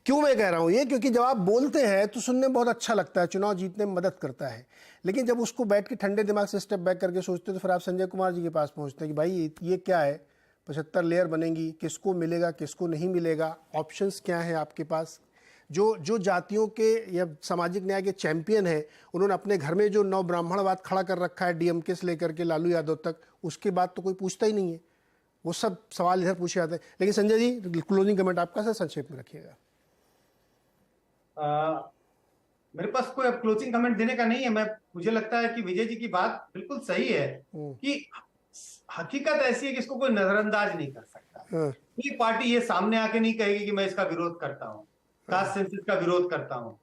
क्यों मैं कह रहा हूँ ये? क्योंकि जब आप बोलते हैं तो सुनने में बहुत अच्छा लगता है, चुनाव जीतने में मदद करता है, लेकिन जब उसको बैठ के ठंडे दिमाग से स्टेप बैक करके सोचते हो तो फिर आप संजय कुमार जी के पास पहुँचते हैं कि भाई ये क्या है, 75 लेयर बनेंगी, किसको मिलेगा किसको नहीं मिलेगा, ऑप्शंस क्या हैं आपके पास। जो जातियों के या सामाजिक न्याय के चैंपियन हैं, उन्होंने अपने घर में जो नव ब्राह्मणवाद खड़ा कर रखा है, डीएमके से लेकर के लालू यादव तक, उसके बाद तो कोई पूछता ही नहीं है। वो सब सवाल इधर पूछे जाते हैं। लेकिन संजय जी, क्लोजिंग कमेंट आपका सर, संक्षेप में रखिएगा। मेरे पास कोई अब क्लोजिंग कमेंट देने का नहीं है। मुझे लगता है कि विजय जी की बात बिल्कुल सही है कि हकीकत ऐसी है कि इसको कोई नजरअंदाज नहीं कर सकता। हाँ, कोई पार्टी ये सामने आके नहीं कहेगी कि मैं इसका विरोध करता हूँ, कास्ट सेंसस का विरोध करता हूँ।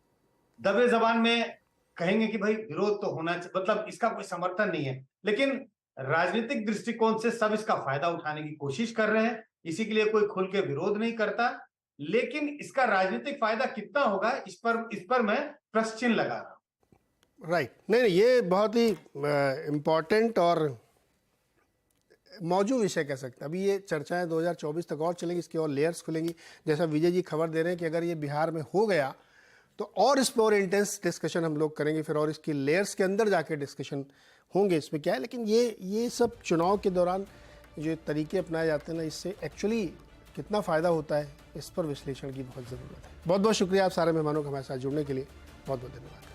दबे जबान में कहेंगे कि भाई विरोध तो होना चाहिए, मतलब इसका कोई समर्थन नहीं है, लेकिन राजनीतिक दृष्टिकोण से सब इसका फायदा उठाने की कोशिश कर रहे हैं। इसी के लिए कोई खुल के विरोध नहीं करता, लेकिन इसका राजनीतिक फायदा कितना होगा इस पर मैं प्रश्न चिन्ह लगा रहा हूं। राइट। नहीं, ये बहुत ही इम्पोर्टेंट और मौजूद विषय कह सकते हैं। अभी ये चर्चाएं 2024 तक और चलेंगी, इसकी और लेयर्स खुलेंगी। जैसा विजय जी खबर दे रहे हैं कि अगर ये बिहार में हो गया तो और इस पर और इंटेंस डिस्कशन हम लोग करेंगे, फिर और इसकी लेयर्स के अंदर जाके डिस्कशन होंगे इसमें क्या है। लेकिन ये सब चुनाव के दौरान जो तरीके अपनाए जाते हैं ना, इससे एक्चुअली कितना फ़ायदा होता है, इस पर विश्लेषण की बहुत ज़रूरत है। बहुत बहुत शुक्रिया आप सारे मेहमानों का हमारे साथ जुड़ने के लिए। बहुत बहुत धन्यवाद।